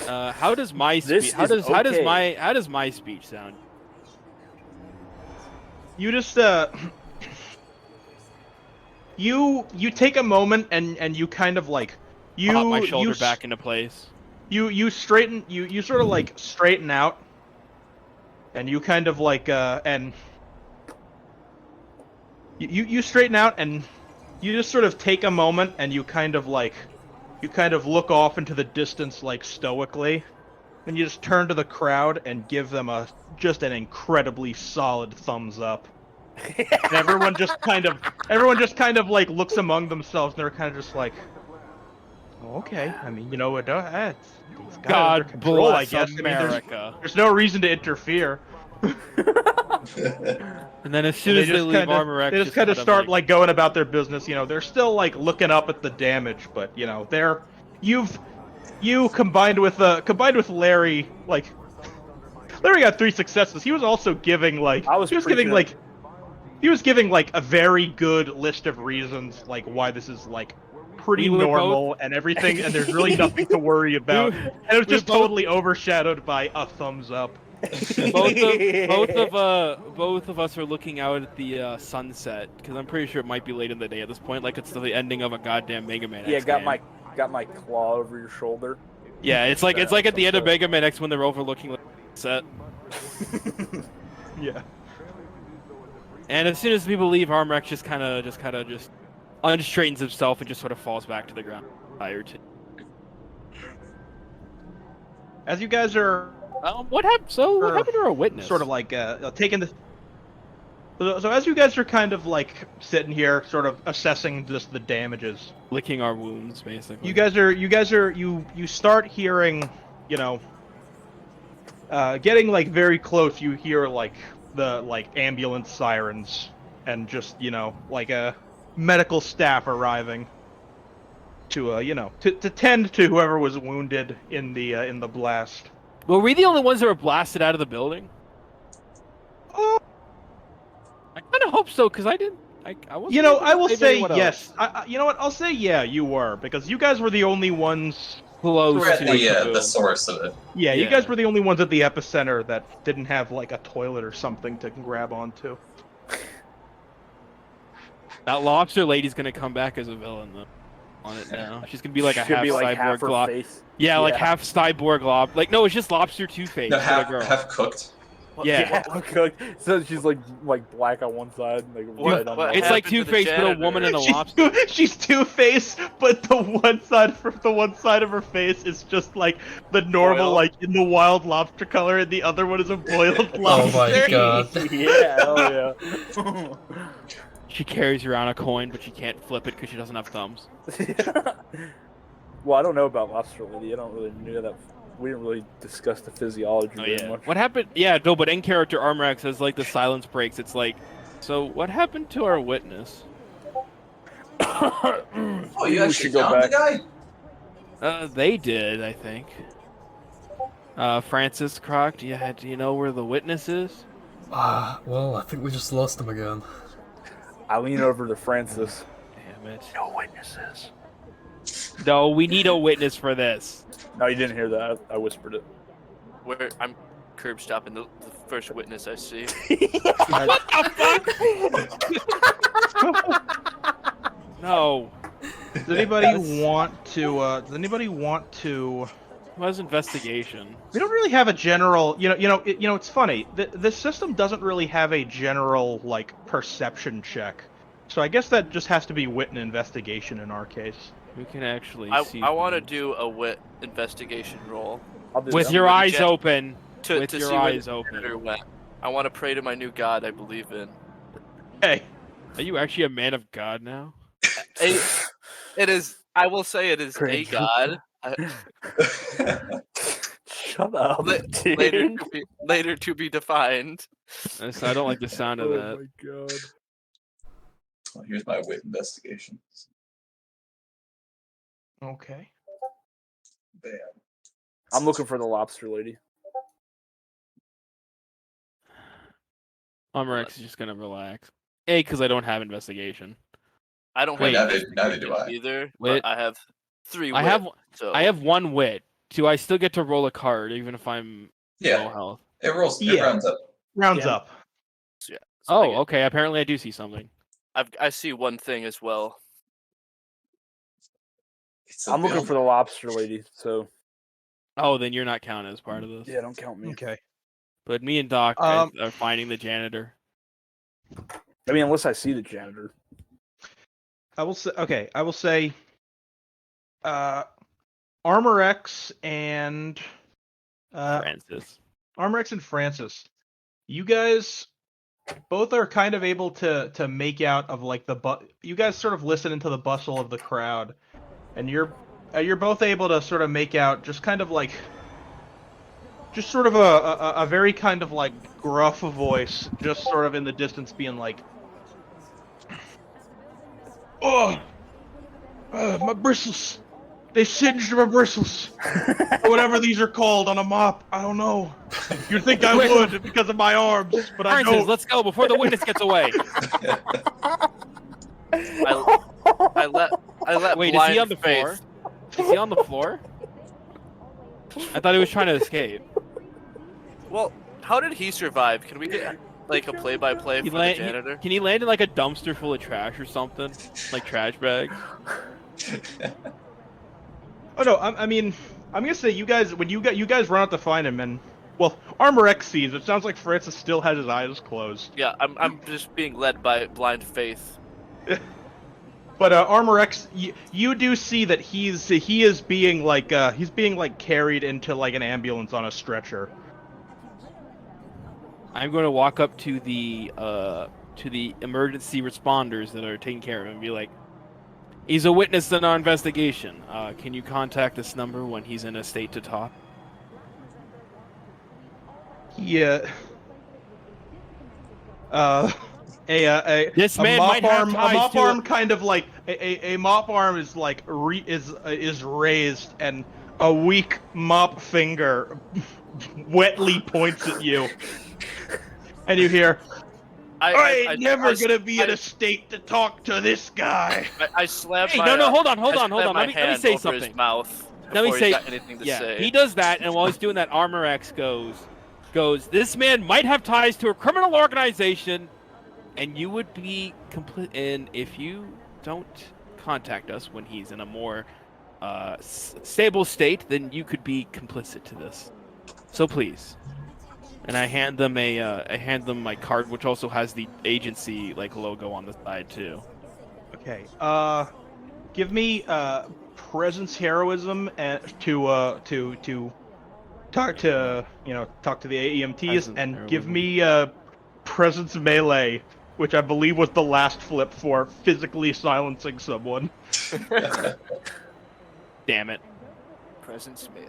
How does my This speech? How is does my speech sound? You just you take a moment and you kind of like Pop my shoulder you back into place. you straighten you sort of like straighten out, and you kind of like and you straighten out and you just sort of take a moment and you kind of look off into the distance like stoically, and you just turn to the crowd and give them just an incredibly solid thumbs up. And everyone just kind of like looks among themselves and they're kind of just like, oh, okay. I mean, these guys under God control, I bless guess. I mean, America. there's no reason to interfere. And then as soon They as they just leave, kinda- Armor X they just kind of kind start like going about their business. They're still like looking up at the damage, but you combined with Larry, like Larry got 3 successes. He was also giving like I was he was pretty giving good. like he was giving like a very good list of reasons like why this is like pretty We were normal and everything, and there's really nothing to worry about. And it was just totally overshadowed by a thumbs up. both of us are looking out at the sunset because I'm pretty sure it might be late in the day at this point. Like it's the ending of a goddamn Mega Man. Yeah, X got game. my claw over your shoulder. Yeah, it's like at the end of Mega Man X when they're overlooking the sunset. Yeah. And as soon as people leave, Armrex just kind of unstraightens himself and just sort of falls back to the ground. Tired. As you guys are What happened? So what happened to our witness? sort of like taking the. So as you guys are kind of like sitting here, sort of assessing just the damages, licking our wounds, basically. you start hearing, you know, getting like very close. You hear like the ambulance sirens and just like a medical staff arriving to to tend to whoever was wounded in the blast. Were we the only ones that were blasted out of the building? Oh, I kind of hope so, because I didn't. I wasn't. you know, I will able to save say anyone yes. else. You know what? I'll say yeah, you were, because you guys were the only ones. Close We're at to the source of it. Yeah, you Yeah. guys were the only ones at the epicenter that didn't have like a toilet or something to grab onto. That lobster lady's gonna come back as a villain though. On it now, she's gonna be like a Should half be like cyborg half her glob. face. Yeah, like Yeah. half cyborg glob. Like no, it's just lobster Two-Face No, for the girl. half cooked. Yeah. cooked. So she's like black on one side, and like white on the what other. It's like happened to the Two-Face, but a janitor? woman and a lobster. She's Two-Face, but the one side of her face is just like the normal, Boiled. like in the wild lobster color, and the other one is a boiled Oh lobster. my god. Yeah, hell yeah. She carries around a coin, but she can't flip it because she doesn't have thumbs. Well, I don't know about Lobster Lady. I don't really know that. We didn't really discuss the physiology Oh very yeah. much. What happened? Yeah, no, but in character Armrex, as like the silence breaks, it's like, so what happened to our witness? Oh, We you actually should go found the back. guy? They did, I think. Francis Croc, do you know where the witness is? Well, I think we just lost him again. I lean over to Francis. Damn it. No witnesses. No, we need a witness for this. No, you didn't hear that. I whispered it. Where I'm curb stopping the first witness I see. No. Does anybody want to? Who has investigation? We don't really have a general. It's funny. The system doesn't really have a general like perception check. So I guess that just has to be wit and investigation in our case. We can actually see. I want to things. do a wit investigation roll I'll do With that. your With eyes Jen- open. to With to your see where eyes the open. janitor went. I want to pray to my new god I believe in. Hey, Are you actually a man of God now? It is. I will say it is a Cringe. god. Shut up, dude. Later to be defined. So I don't like the sound of that. Oh my god. Well, here's my wit investigation. okay. Bam. I'm looking for the Lobster Lady. Armrex is just gonna relax. A, because I don't have investigation. I don't Wait, have neither do I. either. Wit. But I have 3 I wit, have so I have one wit. Do I still get to roll a card even if I'm low Yeah, health? it rolls. It Yeah. rounds up. Rounds Yeah. up. yeah. So I Oh, get- okay. Apparently I do see something. I see one thing as well. It's a I'm looking build. for the Lobster Lady, so Oh, then you're not counted as part of this. yeah, don't count me. Okay. But me and Doc Um, are finding the janitor. I mean, unless I see the janitor. I will say. Okay. I will say. Armor X and Francis. Armor X and Francis. You guys both are kind of able to make out of like you guys sort of listen into the bustle of the crowd, and you're both able to sort of make out just kind of like just sort of a very kind of like gruff voice just sort of in the distance being like, oh, my bristles, they singed my bristles, or whatever these are called on a mop. I don't know. You'd think I would because of my arms, but I Francis, don't. let's go before the witness gets away. I I let Wait, is blind he on the faith. floor? Is he on the floor? I thought he was trying to escape. Well, how did he survive? Can we get like a play-by-play for the janitor? Can he land in like a dumpster full of trash or something? Like trash bags? Oh no, I mean, I'm gonna say you guys when you guys run out to find him, and well, Armor X sees. It sounds like Francis still has his eyes closed. Yeah, I'm just being led by blind faith. But Armor X, you do see that he is being like he's being like carried into like an ambulance on a stretcher. I'm going to walk up to the emergency responders that are taking care of him and be like, he's a witness in our investigation. Can you contact this number when he's in a state to talk? Yeah. This a man mop might have arm, ties a mop to arm kind of like a mop arm is like is raised, and a weak mop finger wetly points at you, and you hear, "I ain't never gonna be in a state to talk to this guy." I slammed Hey, my. no, hold on. I slammed my Let me hand say over something. His mouth Let me before say, he's got anything to yeah, say. he does that, and while he's doing that, Armor X goes, this man might have ties to a criminal organization, and you would be and if you don't contact us when he's in a more stable state, then you could be complicit to this. So please. And I hand them my card, which also has the agency like logo on the side too. Okay. Give me presence heroism and to talk to the AEMTs, Presence and heroism. give me presence melee, which I believe was the last flip for physically silencing someone. Damn it! Presence melee.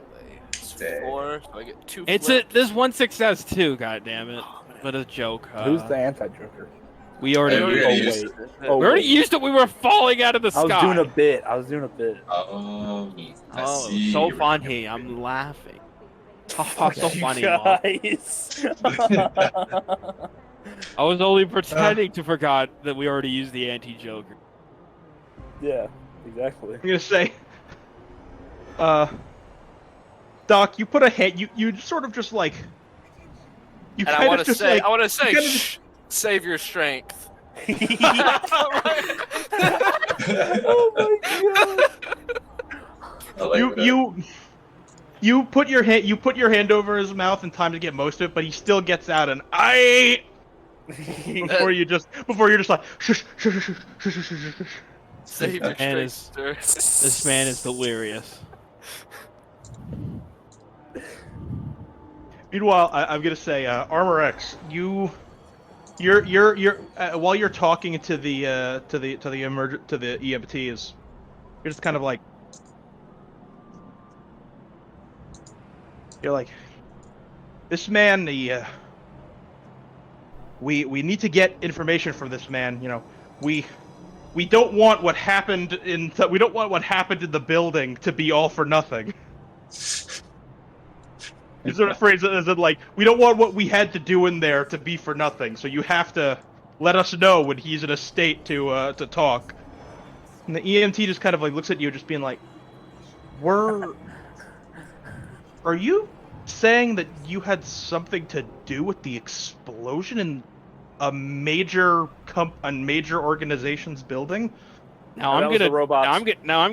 It's Dang. 4, so I get 2 There's one success too. God damn it! What a joke. Who's the anti-joker? We already. Hey, we Oh already wait. used Oh, We already wait. used it. We were falling out of the I sky. was doing a bit. I was doing a bit. Oh, I Oh, see. so funny. I'm laughing. Oh, so You funny. Mom. guys. I was only pretending to forgot that we already used the anti-Joker. Yeah, exactly. I'm gonna say, Doc, you put a hand. You sort of just like. You And I kind want of to just say, like. shh, just- save your strength. Oh my god. I like that. You put your hand over his mouth in time to get most of it, but he still gets out an before you're just like shush, shush, shush, shush, shush, shush, shush. Save your Man strength, sir. This man is delirious. Meanwhile, I'm gonna say, Armor X, you're while you're talking to the EMTs, you're just kind of like, you're like, this man, we need to get information from this man. You know, we don't want what happened in the building to be all for nothing. You sort of phrase it as in like, we don't want what we had to do in there to be for nothing. So you have to let us know when he's in a state to talk. And the EMT just kind of like looks at you, just being like, are you saying that you had something to do with the explosion in a major organization's building? Now that I'm was the gonna robots. now I'm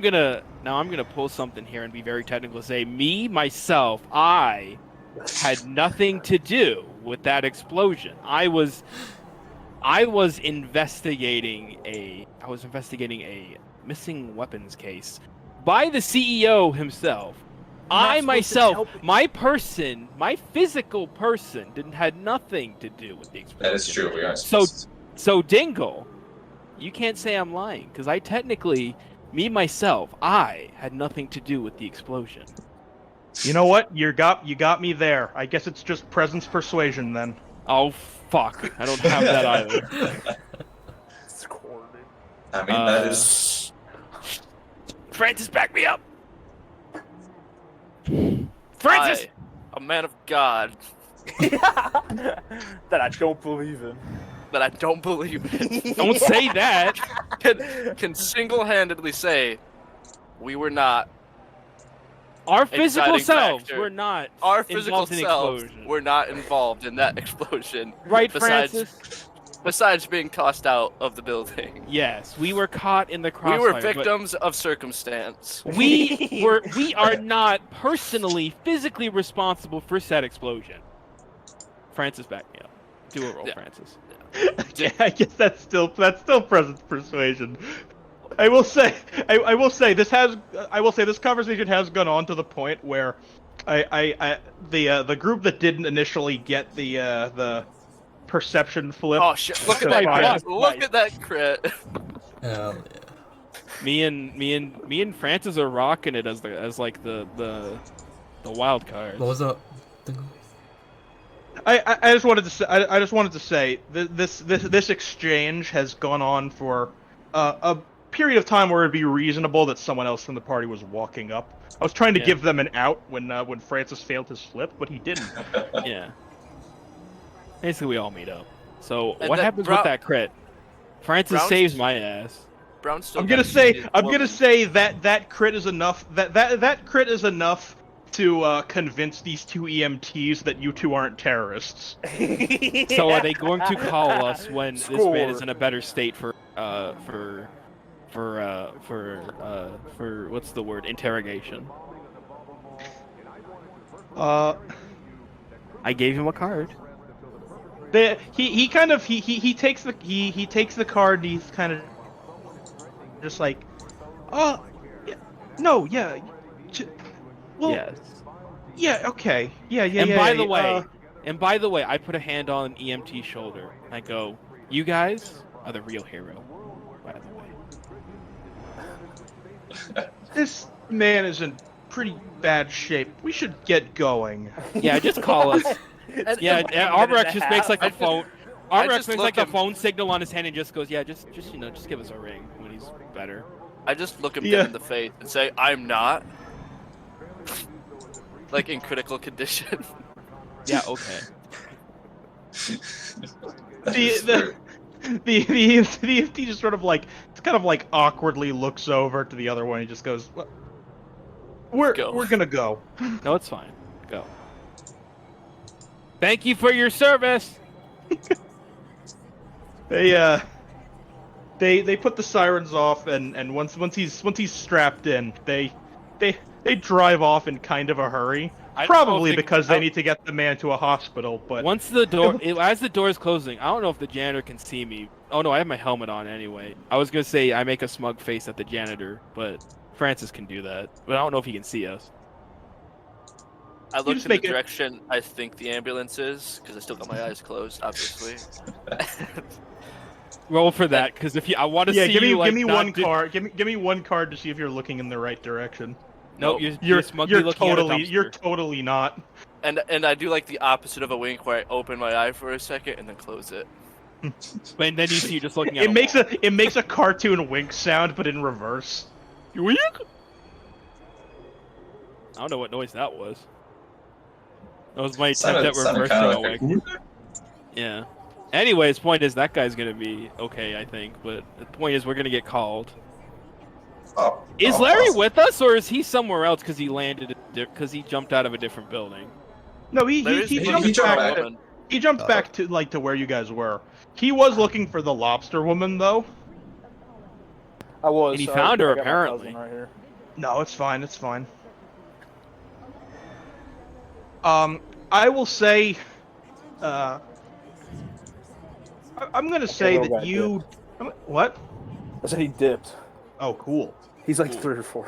gonna pull something here and be very technical. Say me myself, I had nothing to do with that explosion. I was investigating a missing weapons case by the CEO himself. I myself, my physical person, had nothing to do with the explosion. That is true. We aren't supposed to. So Dingle, you can't say I'm lying, because I technically, I had nothing to do with the explosion. You know what? You got me there. I guess it's just presence persuasion then. Oh fuck! I don't have that either. It's corny. I mean, that is. Francis, back me up. Francis. I, a man of God. That I don't believe in. that I don't believe it. Don't say that. Can single-handedly say we were not. Our physical Exciting selves factor. were not Our physical involved in the selves explosion. were not involved in that explosion. Right, besides, Francis? Besides being tossed out of the building. Yes, we were caught in the We crossfire. were victims of circumstance. We are not personally, physically responsible for said explosion. Francis, back me up. Do a roll, Yeah. Francis. Yeah, I guess that's still present persuasion. I will say this conversation has gone on to the point where the group that didn't initially get the perception flip. Oh shit! Look at Nice. that! Look at that crit! Hell Me and Francis are rocking it as the wild card. yeah. What was that? Dingle? I just wanted to say this exchange has gone on for a period of time where it'd be reasonable that someone else from the party was walking up. I was trying to give them an out when Francis failed his flip, but he didn't. Yeah. Basically, we all meet up. So And what that happens with that crit? Francis saves my ass. Brown still I'm got gonna cheated. say that crit is enough. That crit is enough to convince these two EMTs that you two aren't terrorists. So are they going to call us when this Score. man is in a better state for what's the word? Interrogation. I gave him a card. He takes the card. And he's kind of just like, oh, yeah, no, yeah, well, Yes. yeah, okay, yeah. And by the way, I put a hand on EMT's shoulder. And I go, "You guys are the real hero." By the way. This man is in pretty bad shape. We should get going. Yeah, just call us. Yeah, Arbrecht just makes like a I phone. I Arbrecht just makes look like a him- phone signal on his hand and just goes, "Yeah, just give us a ring when he's better." I just look him Yeah. dead in the face and say, "I'm not." Like in critical condition. Yeah, okay. The EMT just sort of like kind of like awkwardly looks over to the other one. He just goes, "Well, we're gonna go." No, it's fine. Go. Thank you for your service. They put the sirens off, and once he's strapped in, they drive off in kind of a hurry. I don't know Probably if because they need to get the man to a hospital. But Once as the door is closing, I don't know if the janitor can see me. Oh no, I have my helmet on anyway. I was gonna say I make a smug face at the janitor, but Francis can do that. But I don't know if he can see us. I You looked just in the make it- direction I think the ambulance is, because I still got my eyes closed, obviously. Roll for that, because I want to yeah, see give me you. Like, give me not one do- card. Give me one card to see if you're looking in the right direction. Nope, Nope. you're smugly You're looking at a totally dumpster. totally not. And I do like the opposite of a wink, where I open my eye for a second and then close it. And then you see you just looking at. It makes a cartoon wink sound, but in reverse. Wink. I don't know what noise that was. That was my attempt at reversing a wink. Yeah. Anyways, point is that guy's gonna be okay, I think. But the point is we're gonna get called. Is Larry awesome. with us, or is he somewhere else because he landed because he jumped out of a different building? No, he There is jumped jumped back. back. He jumped back to where you guys were. He was looking for the lobster woman, though. I was. And he sorry, found her, I got my apparently. cousin Right here. No, it's fine. It's fine. I will say, I'm gonna say roll that back you. What? I said he dipped. Oh, cool. He's like 3 or 4.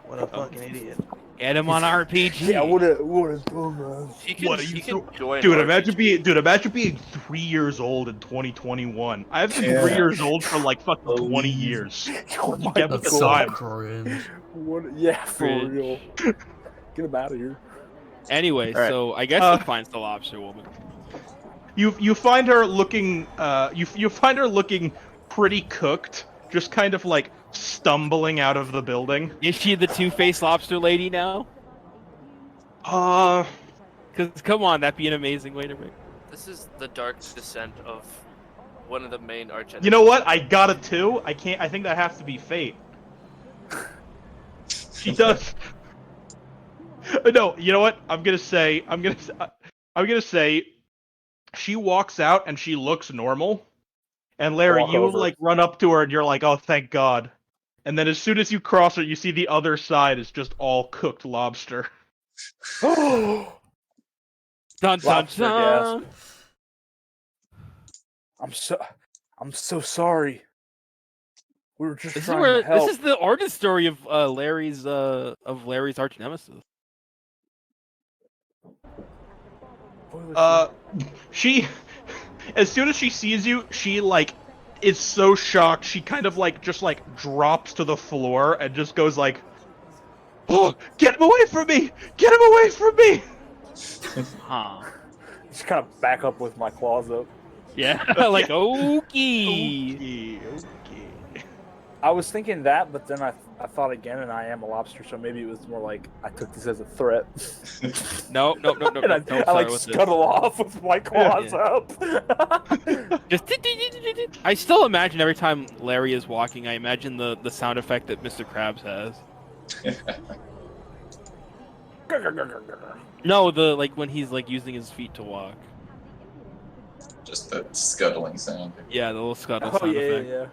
What a fucking idiot. Get him on RPG. Yeah, what a dumbass. He can, What are he you can join Dude, our imagine RPG. being 3 years old in 2021. I've been Yeah. 3 years old for like fucking 20 years. Oh my Get with That's the so time. cringe. What? Yeah, for Cringe. real. Get him out of here. Anyway, Alright. so I guess Uh, he finds the lobster woman. You find her looking you find her looking pretty cooked, just kind of like stumbling out of the building. Is she the two-faced lobster lady now? Uh Because come on, that'd be an amazing way to make. This is the dark descent of one of the main arch enemies. You know what? I got it too. I can't. I think that has to be Fate. She does. No, you know what? I'm gonna say. She walks out and she looks normal. And Larry, Walk you over. like run up to her and you're like, "Oh, thank God." And then as soon as you cross her, you see the other side is just all cooked lobster. Dun dun Lobster dun. I'm so sorry. We were just This is trying where to help. this is the origin story of Larry's arch nemesis. She, as soon as she sees you, she like is so shocked. She kind of like just like drops to the floor and just goes like, "Oh, get him away from me! Get him away from me!" Huh. Just kind of back up with my claws up. Yeah, like okay. Okay. I was thinking that, but then I thought again, and I am a lobster, so maybe it was more like I took this as a threat. No. And I Don't like start with this. scuttle off with my claws Yeah. up. Just I still imagine every time Larry is walking, I imagine the sound effect that Mr. Krabs has. No, the like when he's like using his feet to walk. Just the scuttling sound. Yeah, the little scuttle Oh sound yeah, effect.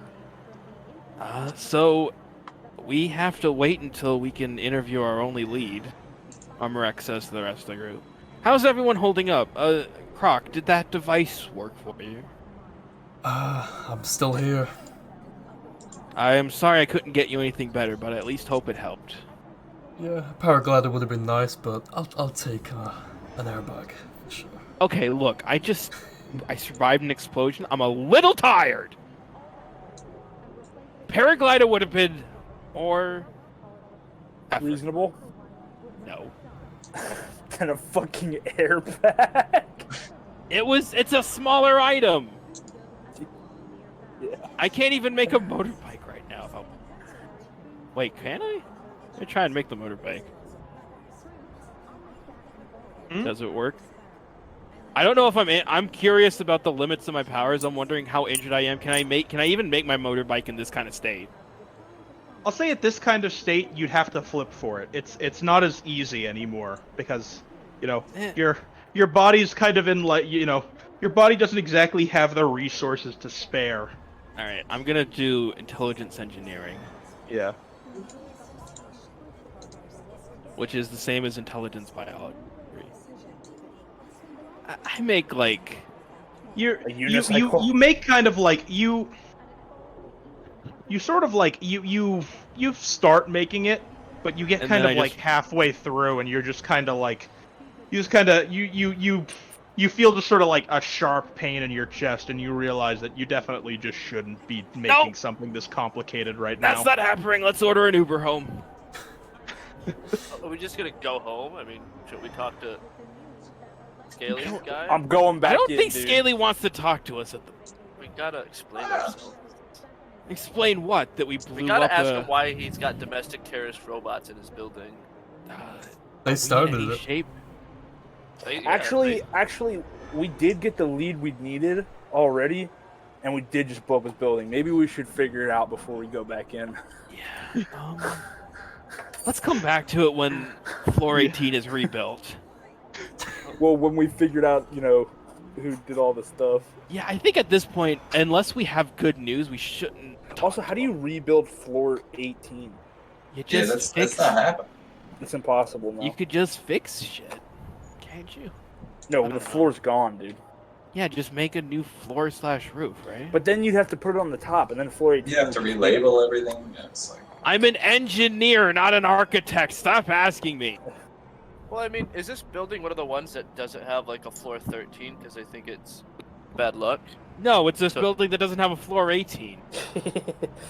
yeah. So we have to wait until we can interview our only lead. Armorek says to the rest of the group. How's everyone holding up? Croc, did that device work for you? I'm still here. I am sorry I couldn't get you anything better, but I at least hope it helped. Yeah, a paraglider would have been nice, but I'll take an airbag for sure. Okay, look, I survived an explosion. I'm a little tired. Paraglider would have been more effort. Reasonable. No. Than a fucking airbag. It's a smaller item. Yeah. I can't even make a motorbike right now. Wait, can I? Let me try and make the motorbike. Does it work? I don't know if I'm curious about the limits of my powers. I'm wondering how injured I am. Can I even make my motorbike in this kind of state? I'll say at this kind of state, you'd have to flip for it. It's not as easy anymore because, you know, your body's kind of in like, you know, your body doesn't exactly have the resources to spare. All right, I'm gonna do intelligence engineering, Yeah. which is the same as intelligence biology. I make like You unicycle? make kind of like you sort of like you start making it, but you get And kind then of I like just- halfway through and you're just kind of like you feel just sort of like a sharp pain in your chest and you realize that you definitely just shouldn't be making something this complicated right now. that's not happening. Let's order an Uber home. Are we just gonna go home? I mean, should we talk to Scaly guy? I'm going back. I don't in, think dude. Scaly wants to talk to us at the. We gotta explain ourselves. Explain what? That we blew We gotta up ask a... him why he's got domestic terrorist robots in his building. They started any it. shape. Actually, we did get the lead we needed already, and we did just blow up his building. Maybe we should figure it out before we go back in. Yeah. Let's come back to it when Floor 18 is rebuilt. Well, when we figured out, you know, who did all the stuff. Yeah, I think at this point, unless we have good news, we shouldn't. Also, how do you rebuild floor 18? You Yeah, just that's not happening. It's impossible now. You could just fix shit, can't you? No, I the don't know. floor's gone, dude. Yeah, just make a new floor/roof, right? But then you'd have to put it on the top, and then floor 18. You have to relabel everything. Yeah, it's like, I'm an engineer, not an architect. Stop asking me. Well, I mean, is this building one of the ones that doesn't have like a floor 13? Because I think it's bad luck. No, it's this So- building that doesn't have a floor 18.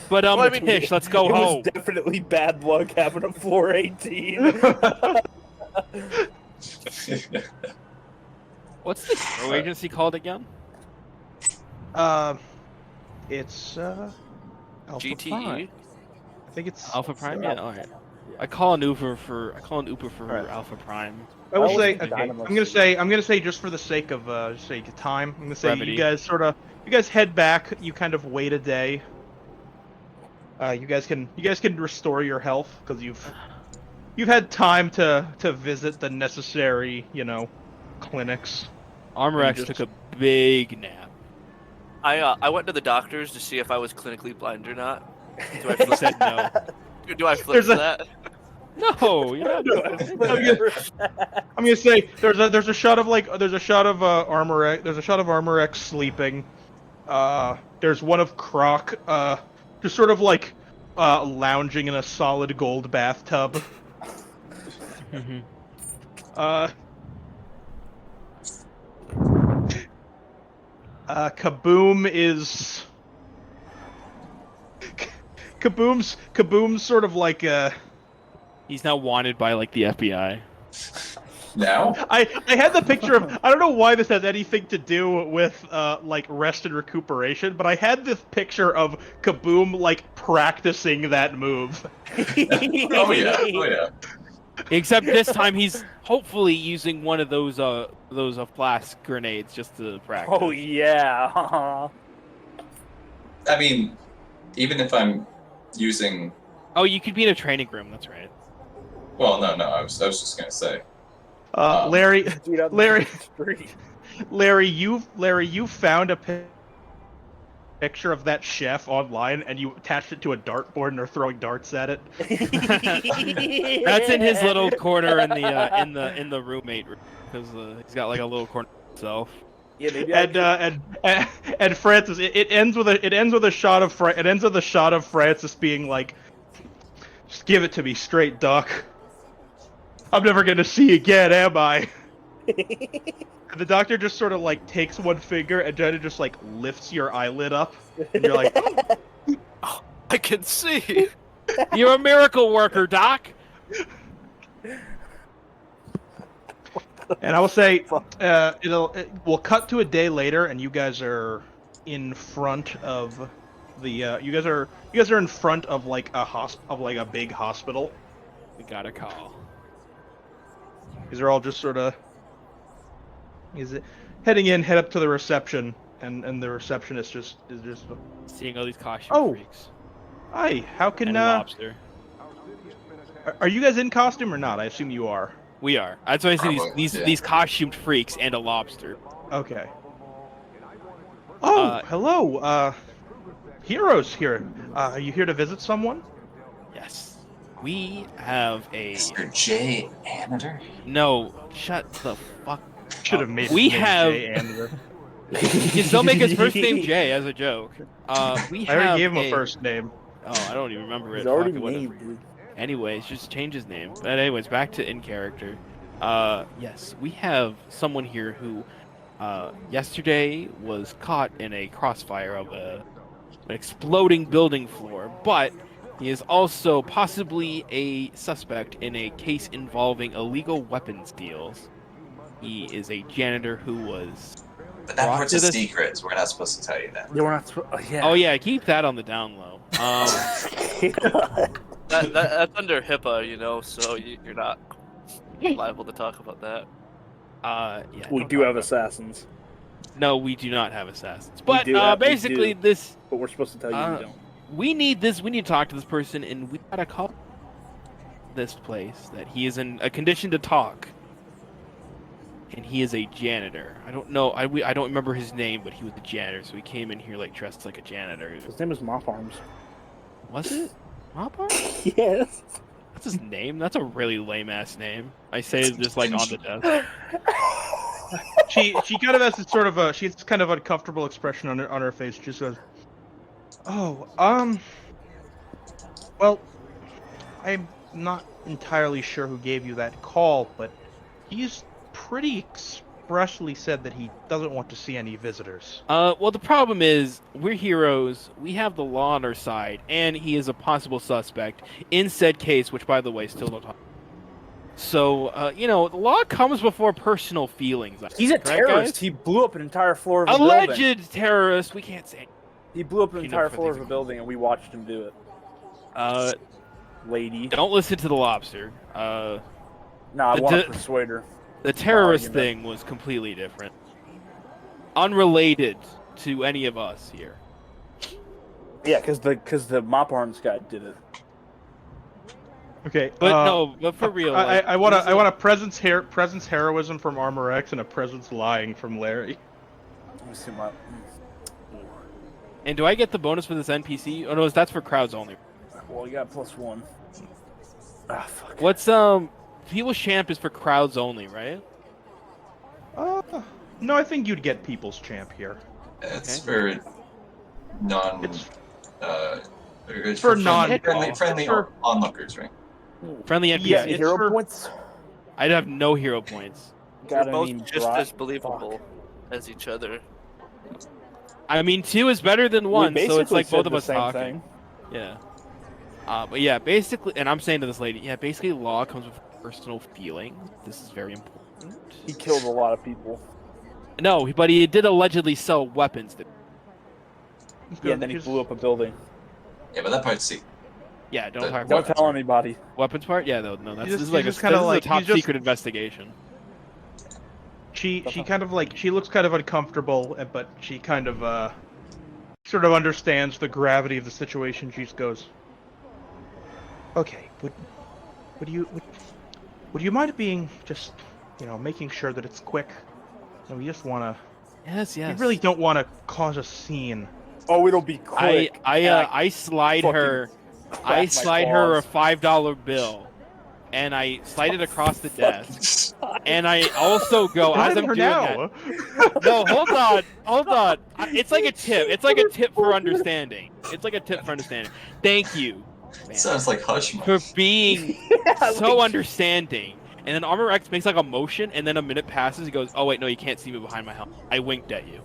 But Well, I mean, Tish, let's go It home. was definitely bad luck having a floor 18. What's the grow agency called again? It's Alpha GTE. Prime. I think it's Alpha Prime. Yeah. All right. I call an Uber for Alright. Alpha Prime. I will I say, always okay, Dynamo I'm gonna say just for the sake of time, I'm gonna say Brevity. you guys head back. You kind of wait a day. You guys can restore your health because you've had time to visit the necessary, clinics. Armor You X just- took a big nap. I went to the doctors to see if I was clinically blind or not. Do I He flip, said no. do I flip There's for a- that? No, you're not. I'm gonna say there's a shot of Armor X sleeping. There's one of Croc just sort of like lounging in a solid gold bathtub. Mhm. Kaboom is Kaboom's sort of like He's now wanted by like the FBI. Now? I had the picture of I don't know why this has anything to do with like rest and recuperation, but I had this picture of Kaboom like practicing that move. Oh yeah, oh yeah. Except this time he's hopefully using one of those flask grenades just to practice. Oh yeah. I mean, even if I'm using, Oh, you could be in a training room. That's right. well, no, I was just gonna say, Larry, Dude, on the Larry, street. Larry, you found a picture of that chef online, and you attached it to a dartboard, and are throwing darts at it. That's in his little corner in the roommate room because he's got like a little corner himself. Yeah, maybe I And Francis, it ends with a shot of Francis being like, "Just give it to me straight, Doc. I'm never gonna see you again, am I?" And the doctor just sort of like takes one finger and kind of just like lifts your eyelid up, and you're like, I can see. You're a miracle worker, Doc. and I will say, we'll cut to a day later, and you guys are in front of the you guys are in front of like a big hospital. We got a call. These are all just sort of head up to the reception, and the receptionist is just, Seeing all these costume Oh. freaks hi, how can and a lobster. are you guys in costume or not? I assume you are. We are. That's why I see Probably, yeah. these costumed freaks and a lobster. Okay. Oh, Uh, hello. Heroes here. Are you here to visit someone? Yes. We have a Mr. J. Amateur. no. Shut the fuck. Should have made. We his name have- Jay Anderson. You can still make his first name Jay as a joke. We I have already gave him a first name. Oh, I don't even remember it. He's already Fuck it, whatever. named, dude. Anyways, just change his name. But anyways, back to in character. Yes, we have someone here who, yesterday was caught in a crossfire of an exploding building floor, but he is also possibly a suspect in a case involving illegal weapons deals. He is a janitor who was. But that Brought part's to a this- secret, so we're not supposed to tell you that. Yeah, we're not. Yeah. Oh yeah, keep that on the down low. That's under HIPAA, so you're not liable to talk about that. Yeah. we don't do talk have about- assassins, No, we do not have assassins. But do have- we basically, do. this but we're supposed to tell you we don't. we need this. We need to talk to this person, and we gotta call this place that he is in a condition to talk. And he is a janitor. I don't know. I don't remember his name, but he was a janitor, so he came in here like dressed like a janitor. His name is Mop Arms. Was it? Mopar? Yes. That's his name. That's a really lame ass name. I say it just like on the desk. She kind of has this sort of she has this kind of uncomfortable expression on her face. She just goes, "Oh, well, I'm not entirely sure who gave you that call, but he's pretty expressly said that he doesn't want to see any visitors." Well, the problem is we're heroes. We have the law on our side, and he is a possible suspect in said case, which, by the way, still don't talk. So, the law comes before personal feelings. He's a right, terrorist. guys? He blew up an entire floor of a building. Alleged terrorist. We can't say. He blew up an You know, entire for floor these of a building, and we watched him do it. lady. Don't listen to the lobster. No, I The- want the- to persuade her. The terrorist argument. thing was completely different. Unrelated to any of us here. Yeah, because the mop arms guy did it. Okay, But no, but for real, like, I want this is a presence heroism from Armor X and a presence lying from Larry. Let me see my. And do I get the bonus for this NPC? Oh no, that's for crowds only. Well, you got +1. Ah, fuck. What's People's Champ is for crowds only, right? No, I think you'd get People's Champ here. It's Okay. for non. It's- It's for non- friendly for- onlookers, right? Friendly NPC. Yeah, Any it's hero for- points? I'd have no hero points. Got They're both any just brat? as believable Fuck. as each other. I mean, 2 is better than 1, We so it's basically like both said of the us same talking. thing. Yeah. But yeah, basically, and I'm saying to this lady, yeah, basically, law comes with personal feeling. This is very important. He killed a lot of people. No, but he did allegedly sell weapons. Yeah, and then he blew up a building. Yeah, but that part's secret. Yeah, don't The- talk Don't about tell anybody. weapons part. Yeah, no, that's You this just- is you like just this kinda is like- a top you just- secret investigation. She kind of like she looks kind of uncomfortable, but she kind of sort of understands the gravity of the situation. She just goes, "Okay, would you mind being just making sure that it's quick? We just want to. Yes, yes. We really don't want to cause a scene." Oh, it'll be quick. I slide fucking her. crack I my slide her a claws. $5 bill, and I slide it across the desk. And I also go as I'm her doing now. that. No, hold on. It's like a tip. It's like a tip for understanding. It's like a tip for understanding. Thank you, man, Sounds like hush for being Yeah, so like- understanding. And then Armor X makes like a motion, and then a minute passes. He goes, "Oh wait, no, you can't see me behind my helmet. I winked at you."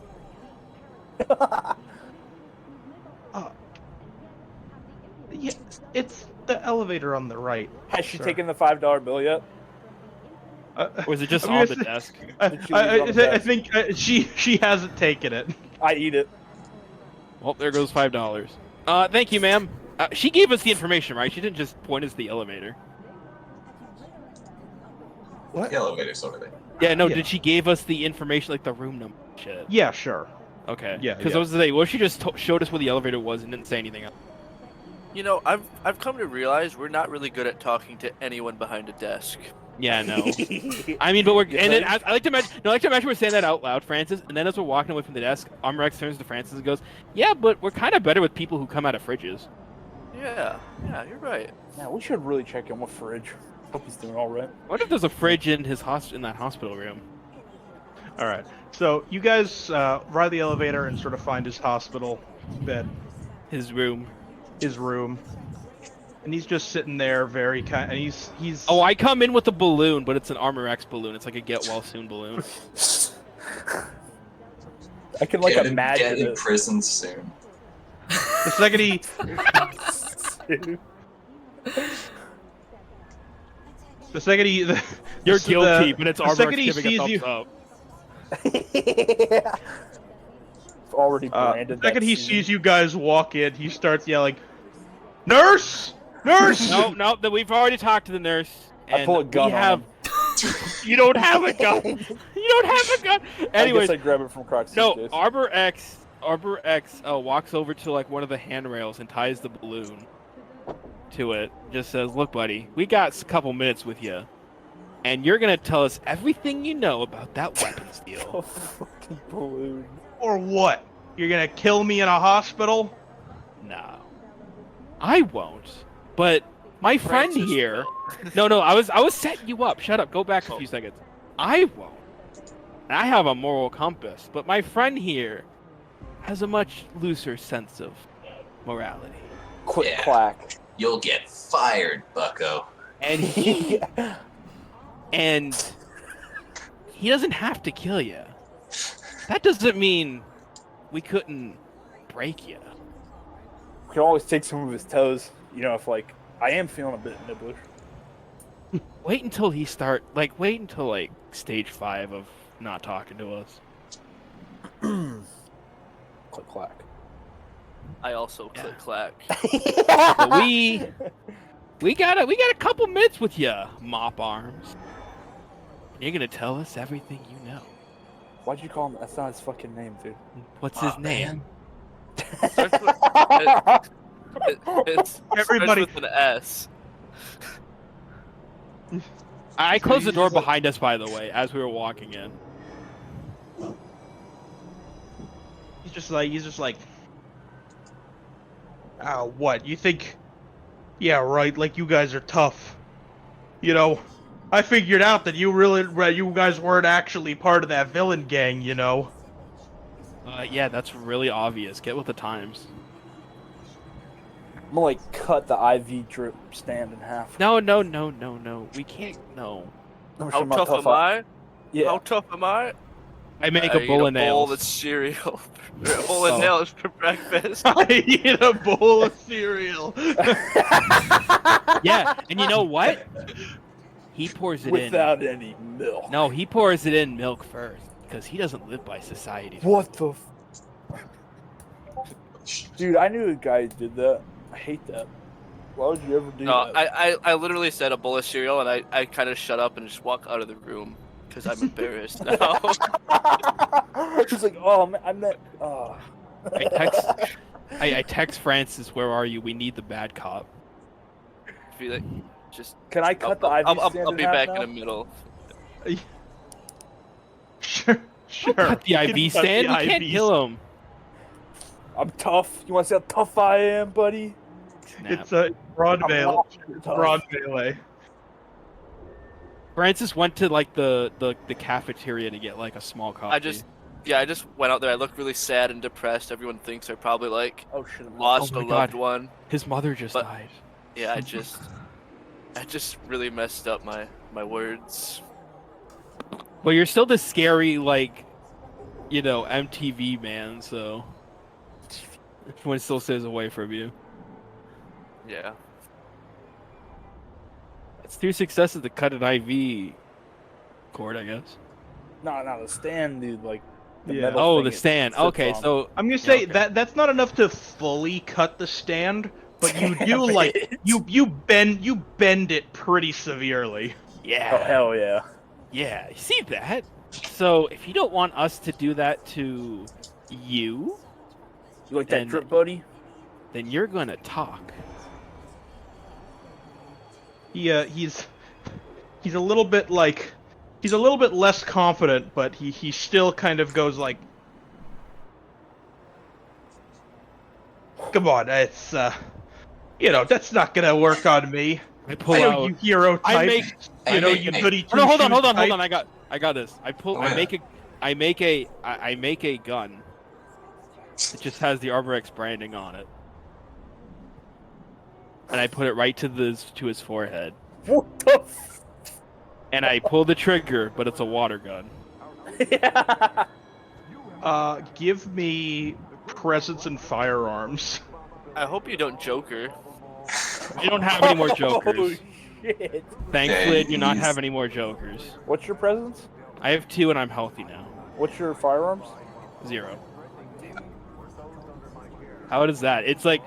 Yeah, it's the elevator on the right. Has she Sure. taken the $5 bill yet? Or is it just I'm on gonna the say- desk? Did she leave it on the I desk? think she hasn't taken it. I eat it. Well, there goes $5. Thank you, ma'am. She gave us the information, right? She didn't just point us to the elevator. The elevator's over there. Yeah, no. Yeah. Did she gave us the information, like the room number? Shit. Yeah, sure. Okay. Yeah, Because yeah. I was saying, what if she just showed us where the elevator was and didn't say anything else? I've come to realize we're not really good at talking to anyone behind a desk. Yeah, no. I mean, but we're You and then think? I like to imagine. No, I like to imagine we're saying that out loud, Francis. And then as we're walking away from the desk, Armor X turns to Francis and goes, "Yeah, but we're kind of better with people who come out of fridges." Yeah, you're right. Yeah, we should really check in with Fridge. Hope he's doing all right. What if there's a fridge in his in that hospital room? All right. So you guys ride the elevator and sort of find his hospital bed, His room. his room, and he's just sitting there, very kind. And he's. Oh, I come in with a balloon, but it's an Armor X balloon. It's like a get well soon balloon. I can like Get imagine in it. prison soon. the second he the second he the, You're the- guilty, but it's the Armor second X he giving a sees thumbs you- up. Already the branded. second that he scene. sees you guys walk in, he starts yelling, "Nurse! Nurse!" No, that we've already talked to the nurse. I And pull a gun we on have. him. You don't have a gun. You don't have a gun. Anyways, I guess I grab it from Croc's no. suitcase. Arbor X walks over to like one of the handrails and ties the balloon to it. Just says, "Look, buddy, we got a couple minutes with you, and you're gonna tell us everything you know about that weapons Oh, deal." fucking balloon. Or what? You're gonna kill me in a hospital? No, I won't. But my friend Francis here. will. No, I was setting you up. Shut up. Go back a few seconds. I won't. And I have a moral compass, but my friend here has a much looser sense of morality. Quick Yeah. clack. You'll get fired, bucko. And and he doesn't have to kill you. That doesn't mean we couldn't break you. We can always take some of his toes. You know, if like I am feeling a bit nibblish. Wait until wait until like stage 5 of not talking to us. Click clack. I also Yeah. click clack. But We got a couple minutes with you, Mop Arms. And you're gonna tell us everything you know. Why'd you call him? That's not his fucking name, dude. What's Aw, his name? Starts with, it Everybody- starts with an S. I closed the he's door just like- behind us, by the way, as we were walking in. He's just like, what? You think? Yeah, right. Like you guys are tough. You know, I figured out that you guys weren't actually part of that villain gang. You know. Yeah, that's really obvious. Get with the times. I'm gonna like cut the IV drip stand in half. No. We can't. No. I'm How sure my tough am I- I? Yeah. How tough am I? I make I a bowl eat of a bowl of nails. cereal. A bowl of Oh. nails for breakfast. I eat a bowl of cereal. Yeah, and you know what? He pours it Without any milk. in. No, he pours it in milk first because he doesn't live by society's. What the? Dude, I knew a guy who did that. I hate that. Why would you ever do No, that? I literally said a bowl of cereal, and I kind of shut up and just walk out of the room because I'm embarrassed now. He's like, oh, man, I'm not. Oh. I text Francis, where are you? We need the bad cop. Feel like just. Can I cut the IV stand I'll in be half back now? in the middle. Sure. Cut the You IV can cut stand. the We can't IVs. kill him. I'm tough. You want to see how tough I am, buddy? Snap. It's a broad I'm melee. not tough. Broad melee. Francis went to like the cafeteria to get like a small coffee. I just went out there. I look really sad and depressed. Everyone thinks I probably like Oh shit! I'm lost Oh a my loved God. one. His mother just But- died. Yeah, I just really messed up my words. Well, you're still the scary like, MTV man. So everyone still stays away from you. Yeah. It's 2 successes to cut an IV cord, I guess. No, the stand, dude. Like. The Yeah. metal Oh, thing the it stand. sits Okay, on. so I'm gonna say okay. that's not enough to fully cut the stand, but you do Damn like it. you bend it pretty severely. yeah. Oh hell yeah! Yeah, you see that? So if you don't want us to do that to you, You like that And- drip, buddy? then you're gonna talk. He's a little bit like he's a little bit less confident, but he still kind of goes like, "Come on, it's that's not gonna work on me. I pull I know out. you hero type. I make. you know make- you hey, goody two Oh, no, hold on. shoes type. I got this. I pull. Oh, I yeah. make a gun. It just has the Arborex branding on it, and I put it right to his forehead. What the? And I pull the trigger, but it's a water gun. Yeah. Give me presents and firearms. I hope you don't Joker. I don't have any more Oh jokers. shit! Thankfully, I do not Jeez. have any more jokers. What's your presence? I have 2, and I'm healthy now. What's your firearms? 0. How is that? It's like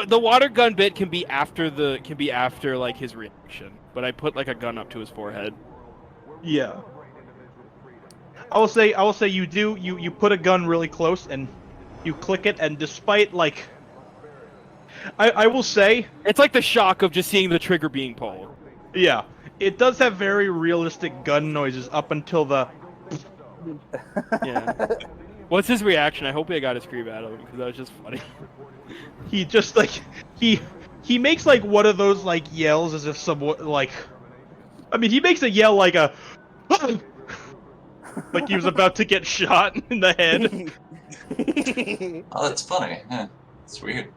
the water gun bit can be after like his reaction, but I put like a gun up to his forehead. Yeah. I will say you put a gun really close and you click it, and despite like I will say, It's like the shock of just seeing the trigger being pulled. yeah, it does have very realistic gun noises up until the Yeah. What's his reaction? I hope I got a scream out of him because that was just funny. he just like he makes like one of those like yells as if someone like he makes a yell like a like he was about to get shot in the head. Oh, that's funny. Yeah, it's weird.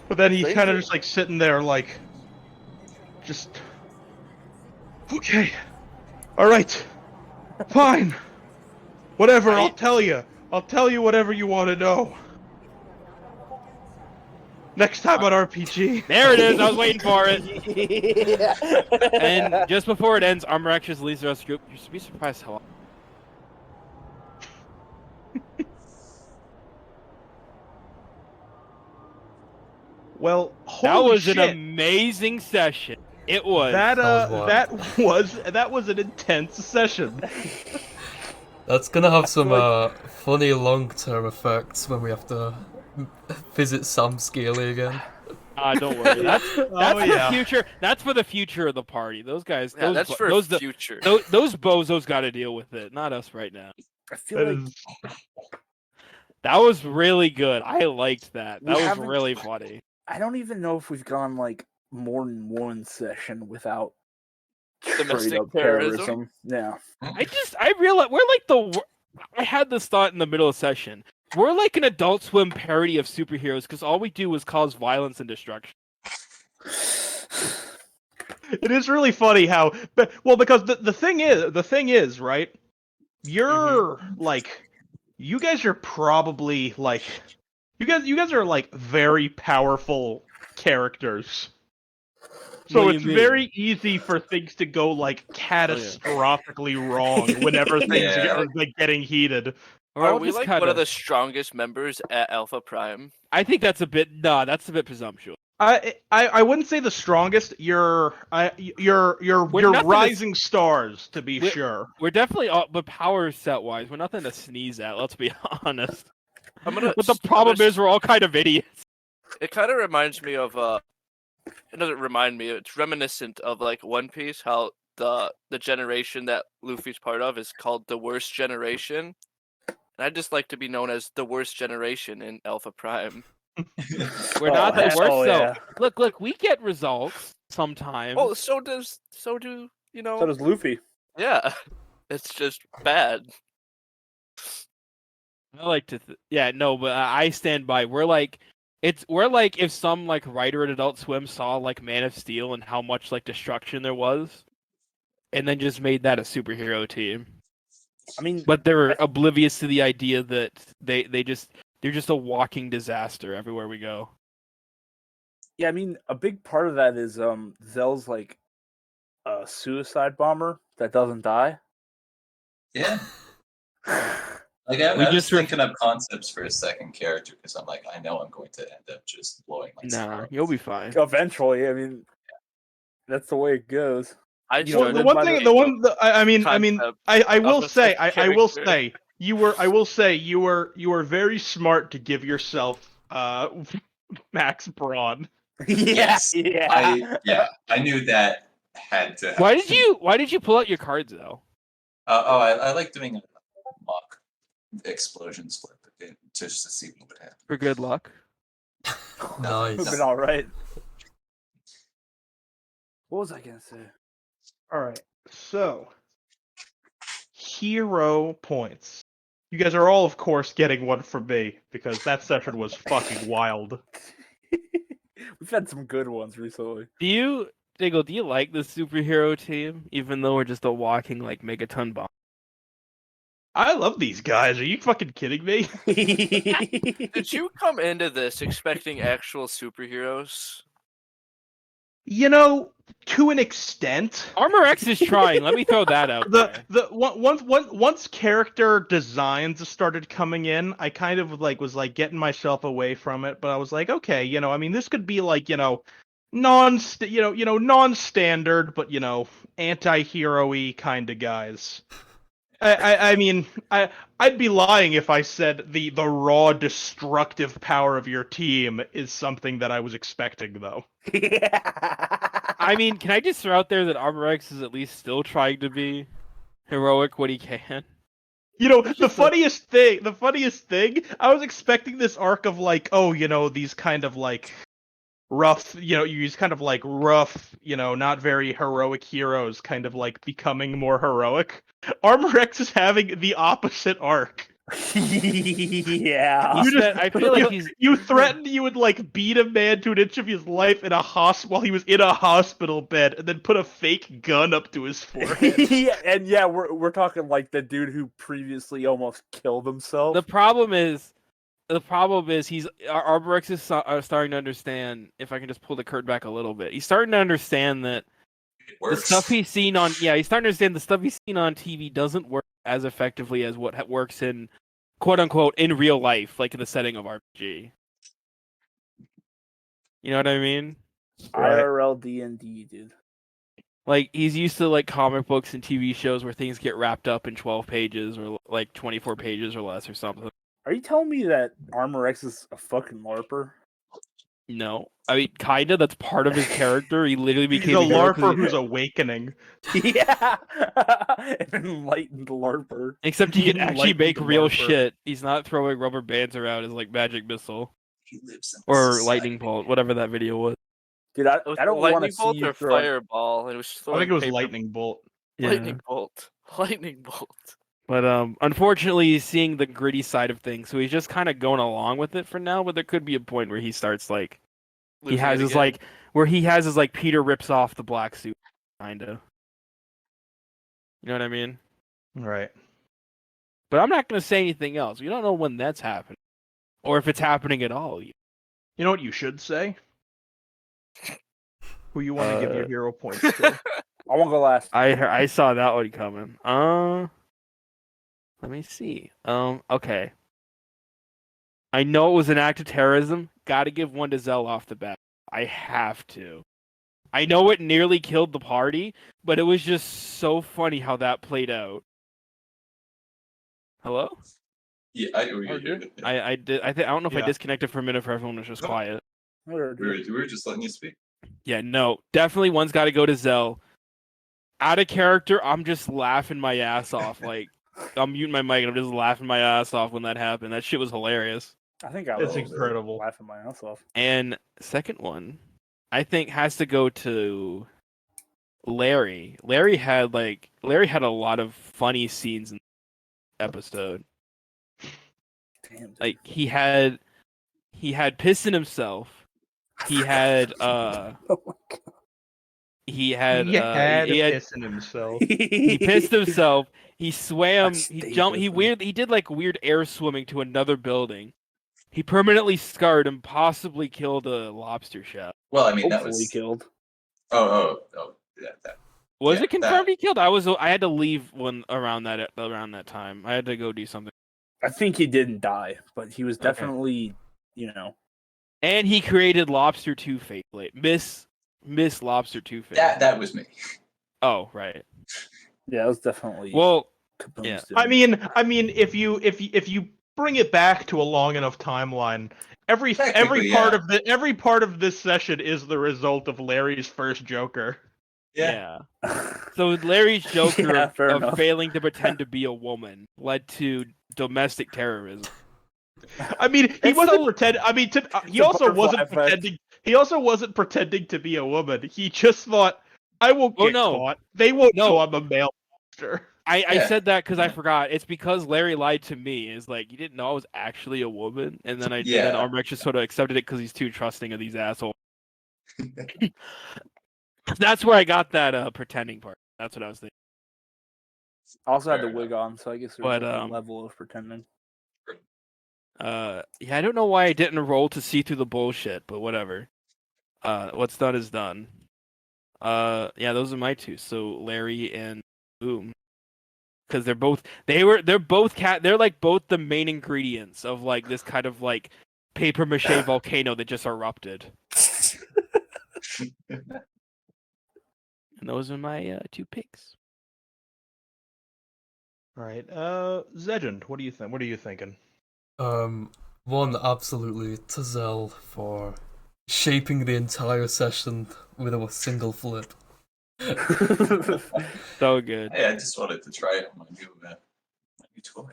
But then he's Crazy. kind of just like sitting there like just okay, all right, fine, whatever, I'll tell you whatever you want to know next time on RPG. There it is. I was waiting for it. And just before it ends, Armor Actions leaves the rest of the group. You should be surprised how. Well, That holy was shit. an amazing session. It was. That was that was an intense session. That's gonna have some feel funny long-term effects when we have to visit Sam Scaly again. Don't worry. That's Oh, for yeah. the future. That's for the future of the party. Those guys. Yeah, those that's for those future. those bozos got to deal with it. Not us right now. I feel like That was really good. I liked that. We That was haven't- really funny. I don't even know if we've gone like more than one session without straight Domestic up terrorism? Yeah. I realized we're like I had this thought in the middle of session. We're like an Adult Swim parody of superheroes because all we do is cause violence and destruction. It is really funny how, because the thing is, right? You're like, you guys are probably like, you guys are like very powerful characters. So What do it's you mean? very easy for things to go like catastrophically wrong whenever things Yeah. are like getting heated. We're Are all we just like kinda, one of the strongest members at Alpha Prime? I think that's a bit. Nah, that's a bit presumptuous. I wouldn't say the strongest. You're nothing to- rising stars, to be We're- sure. We're definitely, but power set wise, we're nothing to sneeze at. Let's be honest. I'm gonna. But the problem is, we're all kind of idiots. It kind of reminds me of It doesn't remind me. It's reminiscent of like One Piece. How the generation that Luffy's part of is called the worst generation. And I'd just like to be known as the worst generation in Alpha Prime. We're not the yeah. worst. Oh, So yeah. look, we get results sometimes. Oh, so do So does Luffy. yeah. It's just bad. I like to, yeah, no, but I stand by. We're like if some like writer at Adult Swim saw like Man of Steel and how much like destruction there was, and then just made that a superhero team. I mean, But they're oblivious to the idea that they're just a walking disaster everywhere we go. yeah, I mean, a big part of that is Zell's like a suicide bomber that doesn't die. Yeah. Like I We was just thinking of concepts for a second character because I'm like, I know I'm going to end up just blowing myself Nah, up. you'll be fine. Eventually, I mean, that's the way it goes. I You just know, Well, the live one by thing, the- I mean, concept I will of a say, second I will character. say, you were very smart to give yourself max brawn. Yes. yeah. I knew that had to. Why happen. did you pull out your cards though? I like doing a mock explosion split just to see what would happen. For good luck. Nice. Been all right. What was I gonna say? All right, so hero points. You guys are all, of course, getting one from me because that session was fucking wild. We've had some good ones recently. Dingle, do you like the superhero team, even though we're just a walking like megaton bomb? I love these guys. Are you fucking kidding me? Did you come into this expecting actual superheroes? You know, to an extent. Armor X is trying. Let me throw that out there. Once character designs started coming in, I kind of was getting myself away from it. But I was like, okay, I mean, this could be like non-standard, but anti-hero-y kind of guys. I mean, I'd be lying if I said the raw destructive power of your team is something that I was expecting, though. I mean, can I just throw out there that Armor X is at least still trying to be heroic when he can? The funniest thing, I was expecting this arc of these kind of rough, these kind of rough, not very heroic heroes kind of becoming more heroic. Armor X is having the opposite arc. yeah. I feel like he's You threatened you would beat a man to an inch of his life in a while he was in a hospital bed, and then put a fake gun up to his forehead. yeah, we're talking like the dude who previously almost killed himself. the problem is Armor X is starting to understand. If I can just pull the curtain back a little bit, he's starting to understand that It the works. stuff he's seen on he's starting to understand the stuff he's seen on TV doesn't work as effectively as what works in quote unquote in real life, like in the setting of RPG. You know what I mean? Right. IRL D&D, dude. Like he's used to like comic books and TV shows where things get wrapped up in 12 pages or like 24 pages or less or something. Are you telling me that Armor X is a fucking LARPer? No, I mean kinda. That's part of his character. He literally He's became a a hero LARPer who's awakening. Yeah, an enlightened LARPer. Except he can actually Enlightened make real LARPer. shit. He's not throwing rubber bands around as like magic missile He lives in this or society. lightning bolt, whatever that video was. Dude, It was I don't lightning want to see bolt you or throw. fireball. It was I throwing think it was paper. lightning bolt. Lightning bolt. Lightning bolt. But unfortunately, he's seeing the gritty side of things, so he's just kind of going along with it for now. But there could be a point where he starts like he Losing has it his again. like where he has his like Peter rips off the black suit, kinda. You know what I mean? Right. But I'm not gonna say anything else. We don't know when that's happening, or if it's happening at all. You know what you should say? Who you want to give your hero points to? I won't go last. I saw that one coming. Let me see. Okay. I know it was an act of terrorism. Got to give one to Zell off the bat. I have to. I know it nearly killed the party, but it was just so funny how that played out. Hello? Yeah, we were here. I did. I don't know if I Yeah. disconnected for a minute. For everyone was just No. quiet. We were just letting you speak. Yeah, no, definitely one's got to go to Zell. Out of character, I'm just laughing my ass off. Like, I'm muting my mic and I'm just laughing my ass off when that happened. That shit was hilarious. I think I It's was incredible. laughing my ass off. And second one, I think has to go to Larry. Larry had a lot of funny scenes in the episode. Damn. Dude. Like he had pissing himself. He had Oh my god. he had pissing himself. he pissed himself. He swam. That's He Dave jumped. Whitman. He did like weird air swimming to another building. He permanently scarred and possibly killed a lobster chef. Well, I mean, that Hopefully was. killed. Oh, yeah, that. Was Yeah, it confirmed that- he killed? I had to leave when around that time. I had to go do something. I think he didn't die, but he was definitely, And he created Lobster Two Face. Miss Lobster Two Face. That was me. Oh right. Yeah, it was definitely. Well, Capone's yeah. doing. I mean, if you bring it back to a long enough timeline, every Technically, part of this session is the result of Larry's first Joker. yeah. So Larry's Joker Yeah, fair of enough. failing to pretend to be a woman led to domestic terrorism. I mean, he It's wasn't so- pretending. I mean, he it's a also wasn't butterfly effect. pretending. He also wasn't pretending to be a woman. He just thought, "I won't Oh, get no. caught. They won't No. know I'm a male monster." I Yeah. said that because I forgot. It's because Larry lied to me. It's like you didn't know I was actually a woman, and then then Yeah. Armrex just sort of accepted it because he's too trusting of these assholes. That's where I got that pretending part. That's what I was thinking. I also had the Fair wig on, so I guess there's But, like a level of pretending. Yeah, I don't know why I didn't roll to see through the bullshit, but whatever. What's done is done. Yeah, those are my two. So Larry and Boom, because they're both they're like both the main ingredients of like this kind of like paper mache volcano that just erupted. And those are my two picks. All right, Zegend, what do you think? What are you thinking? One absolutely to Zell for shaping the entire session with a single flip. So good. Hey, I just wanted to try it on my new toy.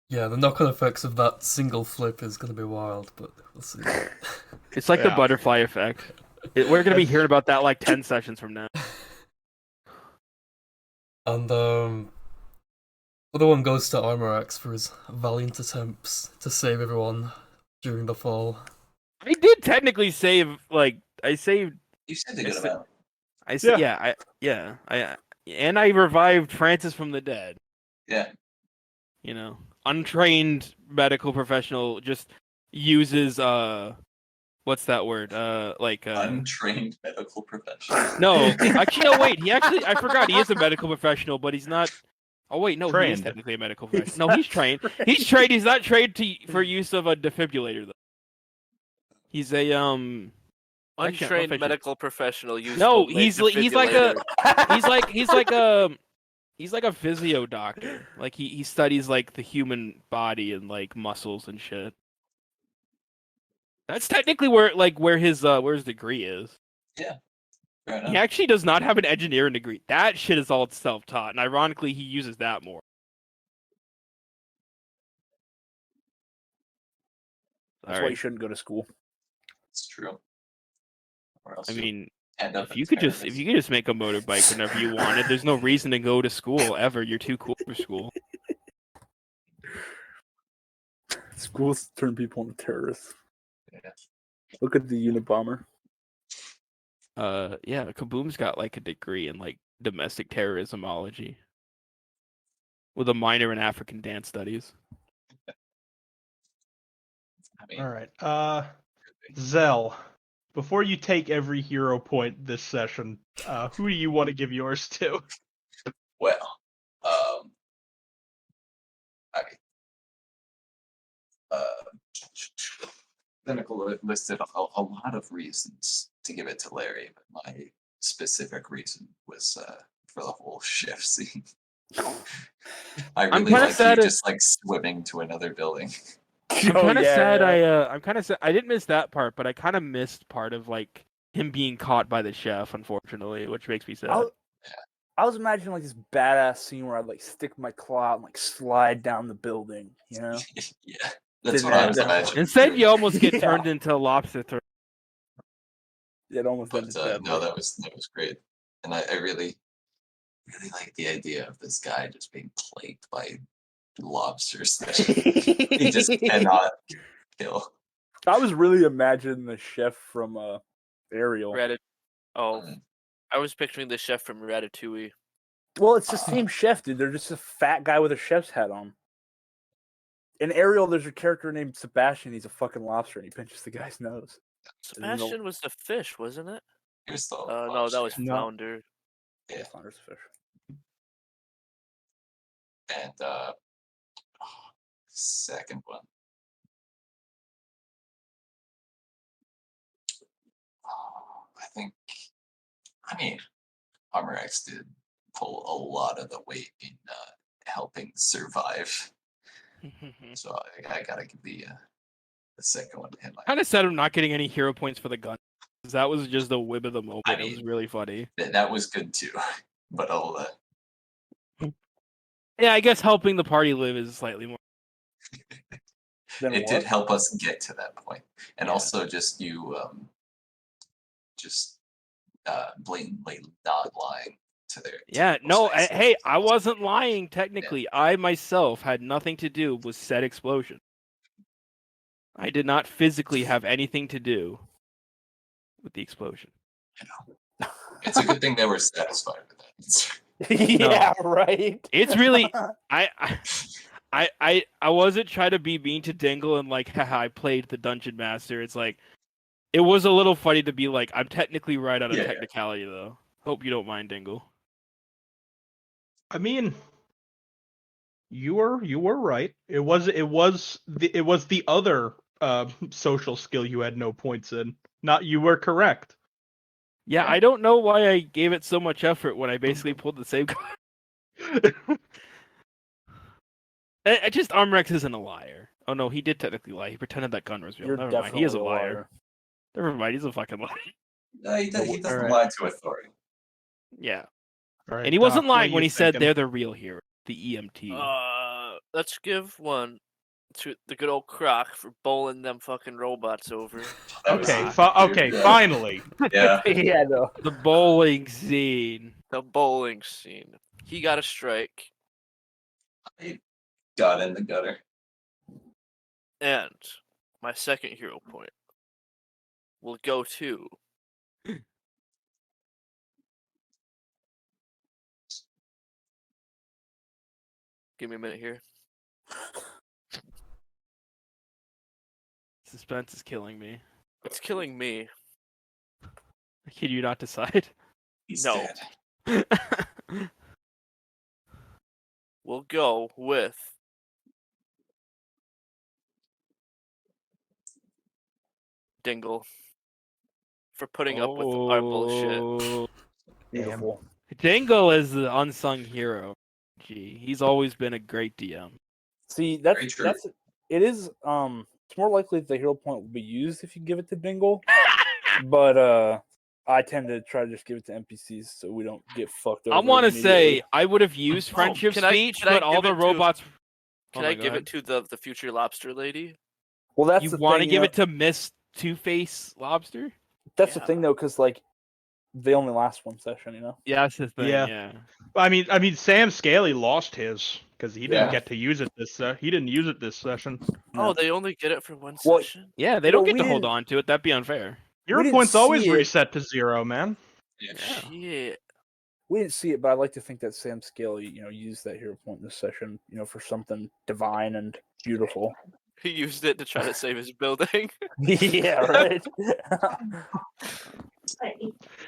Yeah, the knock-on effects of that single flip is going to be wild, but we'll see. It's like the Yeah. butterfly effect. We're gonna be hearing about that like 10 sessions from now. And other one goes to Armorax for his valiant attempts to save everyone during the fall. I did technically save I saved You said a good amount. I said and I revived Francis from the dead. Yeah. You know, untrained medical professional just uses what's that word? Untrained medical professional. No, actually no. Wait, I forgot he is a medical professional, but he's not. Oh wait, no, he is Trained. technically a medical professional. No, he's trained. He's trained. He's not trained for use of a defibrillator though. He's a Actually, I don't know if I Untrained should- medical professional used No, homemade he's like defibrillator. he's like a physio doctor. Like he studies like the human body and like muscles and shit. That's technically where his degree is. Yeah. Fair He enough. actually does not have an engineering degree. That shit is all self-taught, and ironically, he uses that more. That's why you shouldn't go to school. It's true. Or else I you'll mean, end up if you could just make a motorbike whenever you wanted, there's no reason to go to school ever. You're too cool for school. Schools turn people into terrorists. Yeah. Look at the Unabomber. Yeah, Kaboom's got like a degree in like domestic terrorismology with a minor in African dance studies. I mean, All right. Zell, before you take every hero point this session, who do you want to give yours to? well, I Dingle listed a lot of reasons to give it to Larry, but my specific reason was for the whole shift scene. I I'm really kinda like sad you it- just like swimming to another building. I'm kind of sad. I'm kind of sad. I didn't miss that part, but I kind of missed part of like him being caught by the chef, unfortunately, which makes me sad. I was imagining like this badass scene where I'd like stick my claw out and like slide down the building, you know? Yeah, that's Didn't what I was happen. imagining. Instead, too. you almost get Yeah. turned into a lobster. It almost But ended badly. no, that was great, and I really like the idea of this guy just being plagued by lobsters that he just cannot kill. I was really imagining the chef from Ariel. Oh, Mm. I was picturing the chef from Ratatouille. Well, it's the same chef, dude. They're just a fat guy with a chef's hat on. In Ariel, there's a character named Sebastian. He's a fucking lobster, and he pinches the guy's nose. Sebastian was the fish, wasn't it? He was the No, that was No. flounder. Yeah. Flounder's a fish. And second one. I think, I mean, Armor X did pull a lot of the weight in helping survive. So I gotta give the second one to him. Kind of sad I'm not getting any hero points for the gun. 'Cause that was just the whip of the moment. I It was mean- really funny. That was good too, but I'll Yeah, I guess helping the party live is slightly more. Then it what? did help us get to that point, and Yeah. also just you blatantly not lying to their Yeah, people's no, faces. hey, I wasn't lying technically. I myself had nothing to do with said explosion. I did not physically have anything to do with the explosion. It's a good thing they were satisfied with that. Yeah, right. It's really I wasn't trying to be mean to Dingle and like haha, I played the dungeon master. It's like it was a little funny to be like, I'm technically right on a Yeah. technicality though. Hope you don't mind, Dingle. I mean, you were right. It was the other social skill you had no points in. Not you were correct. Yeah, Yeah. I don't know why I gave it so much effort when I basically pulled the same card. I just Armrex isn't a liar. Oh no, he did technically lie. He pretended that gun was real. You're Never definitely mind. He is a liar. Never mind. He's a fucking liar. No, he doesn't Alright. lie to authority. Yeah, All right, and he wasn't Doc, what lying are when you he said thinking? they're the real hero, the EMT. Let's give one to the good old Croc for bowling them fucking robots over. That was Okay, it. okay, Yeah. finally. Yeah. Yeah, no. The bowling scene. The bowling scene. He got a strike, I got in the gutter. and my second hero point will go to give me a minute here. Suspense is killing me. It's killing me. Can you not decide? He's No. dead. We'll go with Dingle for putting up with our bullshit. Oh, Beautiful. Dingle is the unsung hero. Gee, he's always been a great DM. See, Very true. it is. It's more likely that the hero point will be used if you give it to Dingle, but I tend to try to just give it to NPCs so we don't get fucked over. I want to say immediately. I would have used friendship can I- speech, can I but all give the it to- robots. Can I give it to the future lobster lady? Well, that's You the want to thing, give know- it to Miss Two-Face Lobster? That's the Yeah. thing though, because like they only last one session, you know. Yeah, that's the thing. Yeah. Yeah. I mean, Sam Scaly lost his because he didn't Yeah. get to use it this. He didn't use it this session. No. Oh, they only get it for one Well, session. Yeah, they You don't know, get we to hold didn't- on to it. That'd be unfair. Your didn't point's always see it. reset to 0, man. Yeah. Shit. We didn't see it, but I'd like to think that Sam Scaly, used that hero point in this session, for something divine and beautiful. He used it to try to save his building. Yeah, right.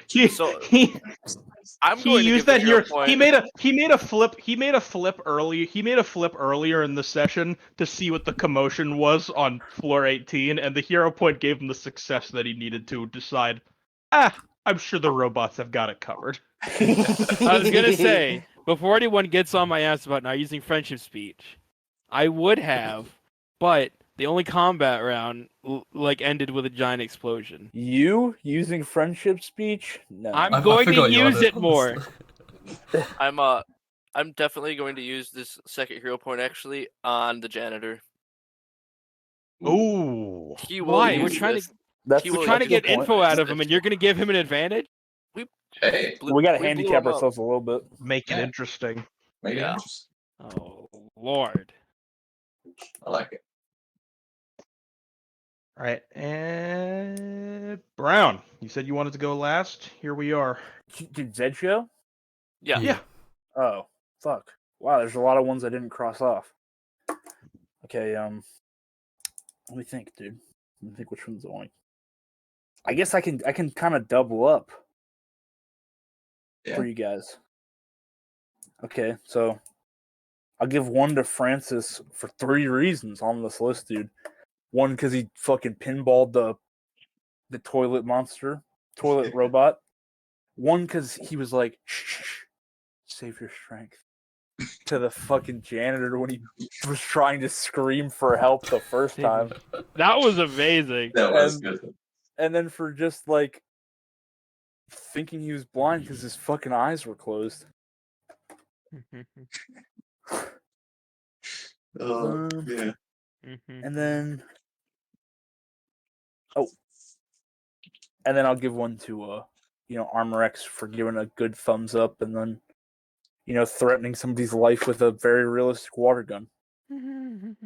He, So, he I'm he going to used give that the hero here. point. He made a flip early. He made a flip earlier in the session to see what the commotion was on floor 18, and the hero point gave him the success that he needed to decide. I'm sure the robots have got it covered. I was gonna say before anyone gets on my ass about not using friendship speech, I would have, but the only combat round ended with a giant explosion. You using friendship speech? No. I'm going to forgot you had use it more. I'm definitely going to use this second hero point actually on the janitor. Ooh. He will Why? use We're trying this. to That's He the will trying to use get point. info out of him, and you're gonna give him an advantage? Hey, We got to blew handicap him up. ourselves a little bit. Make it Yeah. interesting. make it Yeah. interesting. Oh Lord! I like it. All right, and Brown, you said you wanted to go last. Here we are. Did Zed show? Yeah. Yeah. Oh, fuck. Wow, there's a lot of ones I didn't cross off. Okay, let me think, dude. Let me think which one's going. I guess I can kind of double up Yeah. for you guys. Okay, so I'll give one to Francis for 3 reasons on this list, dude. One, because he fucking pinballed the toilet robot. One, because he was like, shh, save your strength. To the fucking janitor when he was trying to scream for help the first time. That was amazing. That was And- good. And then for just like thinking he was blind because his fucking eyes were closed. Oh, yeah. And then and then I'll give one to Armor X for giving a good thumbs up and then threatening somebody's life with a very realistic water gun. And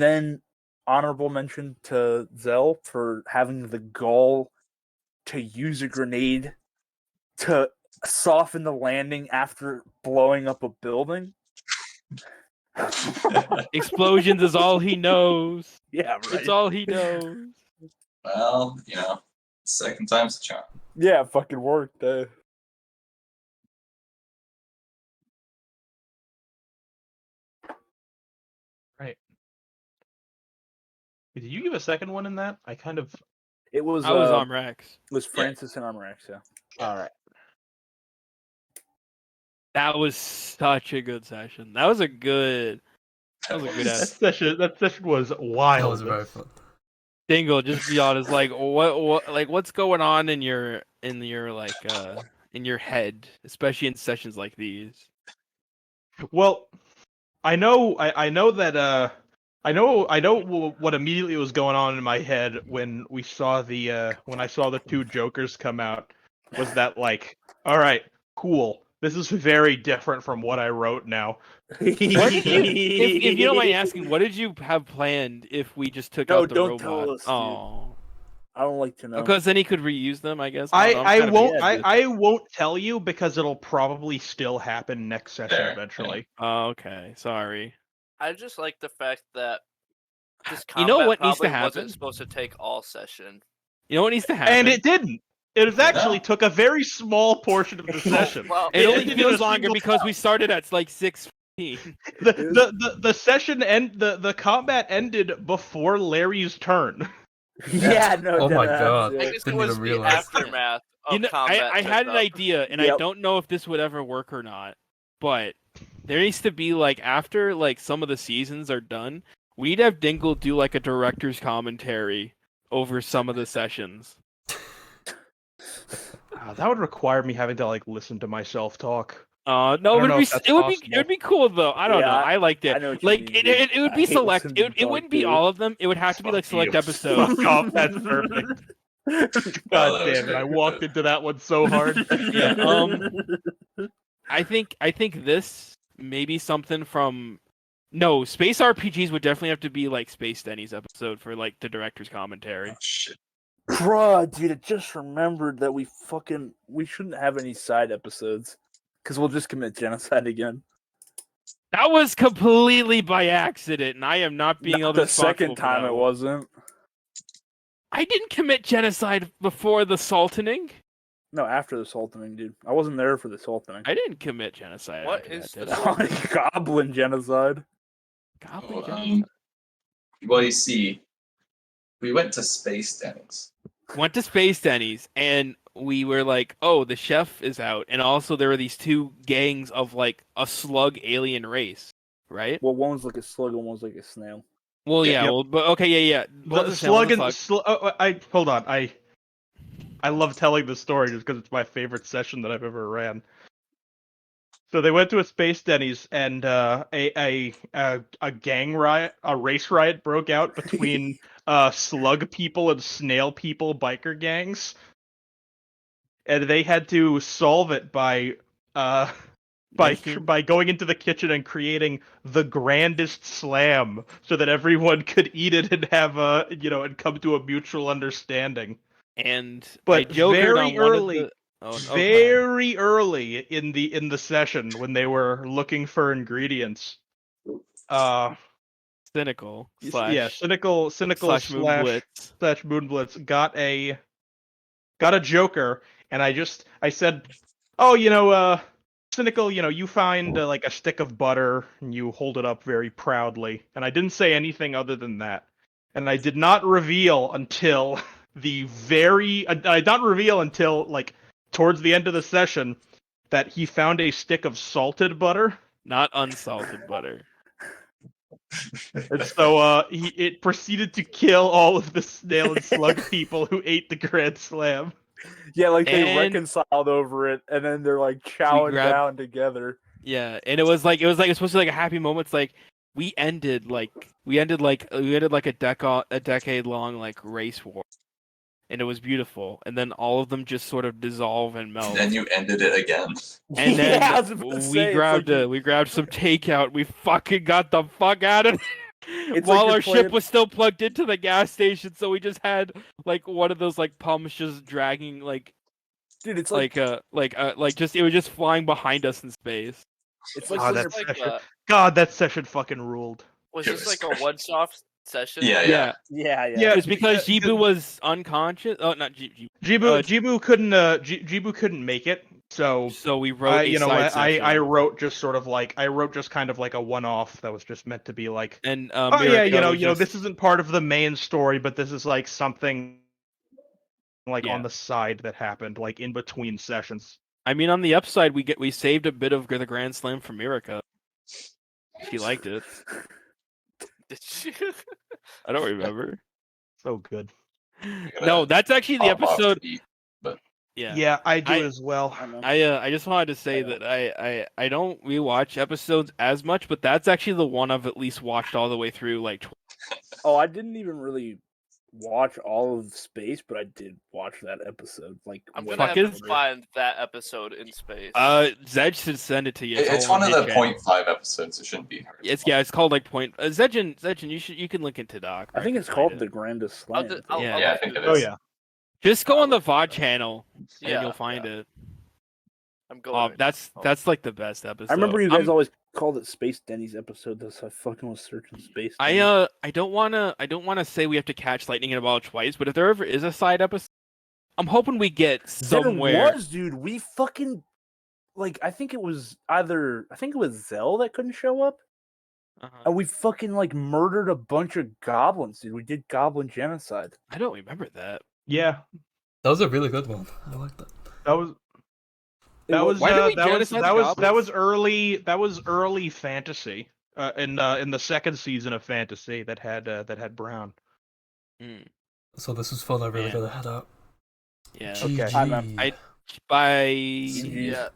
then honorable mention to Zell for having the gall to use a grenade to soften the landing after blowing up a building. Explosions is all he knows. Yeah, right. It's all he knows. Well, second time's the charm. Yeah, it fucking worked. Did you give a second one in that? I kind of. It was I was Armor X. was Francis and Armor X, yeah. All right. That was such a good session. That was a good ass. That session was wild. That was very fun. Dingle, just be honest, what's going on in your in your head, especially in sessions like these? Well, I know that I know what immediately was going on in my head when I saw the 2 Jokers come out was that all right, cool. This is very different from what I wrote now. What did if you don't mind asking, what did you have planned if we just took No, out the don't robot? tell us, dude. Oh, I don't like to know. because then he could reuse them, I guess. don't know, I'm I kind of- won't yeah, dude. I won't tell you because it'll probably still happen next session Fair, eventually. Oh, okay, sorry. I just like the fact that this You know combat what needs to probably wasn't happen? supposed to take all session. You know what needs to happen? And it didn't. It was actually took a very small portion of the session. Well, It only didn't feels even longer single because we started at 6:15. The session the combat ended before Larry's turn. Yeah, no. Oh my deadass, god. yeah. I guess it Didn't was even the realize. aftermath of You know, combat. I had an pickup. idea, and I Yep. don't know if this would ever work or not. But there needs to be like after like some of the seasons are done, we need to have Dingle do like a director's commentary over some of the sessions. That would require me having to like listen to myself talk. No, I it don't would know be if that's it would possible. be cool though. I don't Yeah, know. I liked it. I know what you Like mean, it, dude. it would I be hate select. listening to It talk, wouldn't be too. all of them. It would have to be like Fuck select you. episodes. Fuck off. That's perfect. Oh, God that was damn it! I great. walked into that one so hard. Yeah. I think this maybe something from. No, space RPGs would definitely have to be like Space Denny's episode for like the director's commentary. Oh, shit. Bruh, dude, I just remembered that we shouldn't have any side episodes because we'll just commit genocide again. That was completely by accident, and I am not being Not able the to. second time it wasn't. I didn't commit genocide before the Sultaning. No, after the Sultaning, dude. I wasn't there for the Sultaning. I didn't commit genocide. What after is that, the did I? Goblin genocide. Goblin Well, genocide? well, you see, we went to Space Denny's. Went to Space Denny's, and we were like, "Oh, the chef is out," and also there were these two gangs of like a slug alien race, right? Well, one was like a slug, and one was like a snail. Well, Yeah. yeah, Yep. well, but okay, yeah. One's The a snail, one's slug a and slug. I hold on. I love telling this story just because it's my favorite session that I've ever ran. So they went to a Space Denny's, and a gang riot, a race riot broke out between slug people and snail people biker gangs, and they had to solve it by Making- by going into the kitchen and creating the grandest slam so that everyone could eat it and have and come to a mutual understanding. And But I jokered very on one early, of the. Oh, okay. very early in the session when they were looking for ingredients, Cynical yeah, slash cynical slash Moon slash Blitz. Moonblitz got a joker, and I said, oh, cynical, you find like a stick of butter and you hold it up very proudly, and I didn't say anything other than that, and I did not reveal until I did not reveal until like towards the end of the session that he found a stick of salted butter. Not unsalted butter. And so it proceeded to kill all of the snail and slug people who ate the Grand Slam. Yeah, like they And- reconciled over it, and then they're like chowing grabbed- down together. Yeah, and it was supposed to be like a happy moment. It's like we ended like a decade long like race war, and it was beautiful. And then all of them just sort of dissolve and melt. And then you ended it again. And then Yeah, I was about to say, we it's grabbed like we grabbed some takeout. We fucking got the fuck out of It's while like our you're ship playing- was still plugged into the gas station. So we just had like one of those like pumps just dragging dude, it's like it was just flying behind us in space. it's like Oh, when that's you're- session. God, that session fucking ruled. Was It this was like a one-off session? Yeah, Yeah, yeah. Yeah, it's because yeah, Jibu was unconscious. Oh, not Jibu. Jibu couldn't Jibu couldn't make it, so So we wrote a side session. I wrote just kind of like a one-off that was just meant to be like, And oh yeah, Mirko was just- this isn't part of the main story, but this is like something like Yeah. on the side that happened like in between sessions. I mean, on the upside, we saved a bit of the Grand Slam for Mirka. She liked it. Did you? I don't remember. So good. No, that's actually the Pop off episode. to eat. Yeah. Yeah, I do I- as well. I know. I just wanted to say that I don't rewatch episodes as much, but that's actually the one I've at least watched all the way through. Like, Oh, I didn't even really watch all of Space, but I did watch that episode. Like, I'm way gonna have Fuck to is- find that episode in space. Zed should send it to you. It's all one on of his the channel. 0.5 episodes. It shouldn't be hard. to It's called like point. Zedgen, you can link into Doc. I think it's Find called it. The Grandest I'll Slam. I'll Yeah. Yeah, I look think through it Oh is. yeah. Just go on the VOD channel and Yeah, you'll find it. I'm going. right That's like the best episode. I remember you guys I'm- always called it Space Denny's episode, though, so I fucking was searching Space I Denny's. don't wanna say we have to catch lightning in a bottle twice, but if there ever is a side episode, I'm hoping we get somewhere. There was, dude. We fucking I think it was Zell that couldn't show up. And we fucking like murdered a bunch of goblins, dude. We did goblin genocide. I don't remember that. Yeah, That was a really good one. I like that. that was that was Why did we that was genocide the that was goblins? that was early fantasy. In the second season of fantasy that had Brown. Mm, So this was fun. I really Man. gotta head out. yeah. Okay. GG. By GG. Yeah.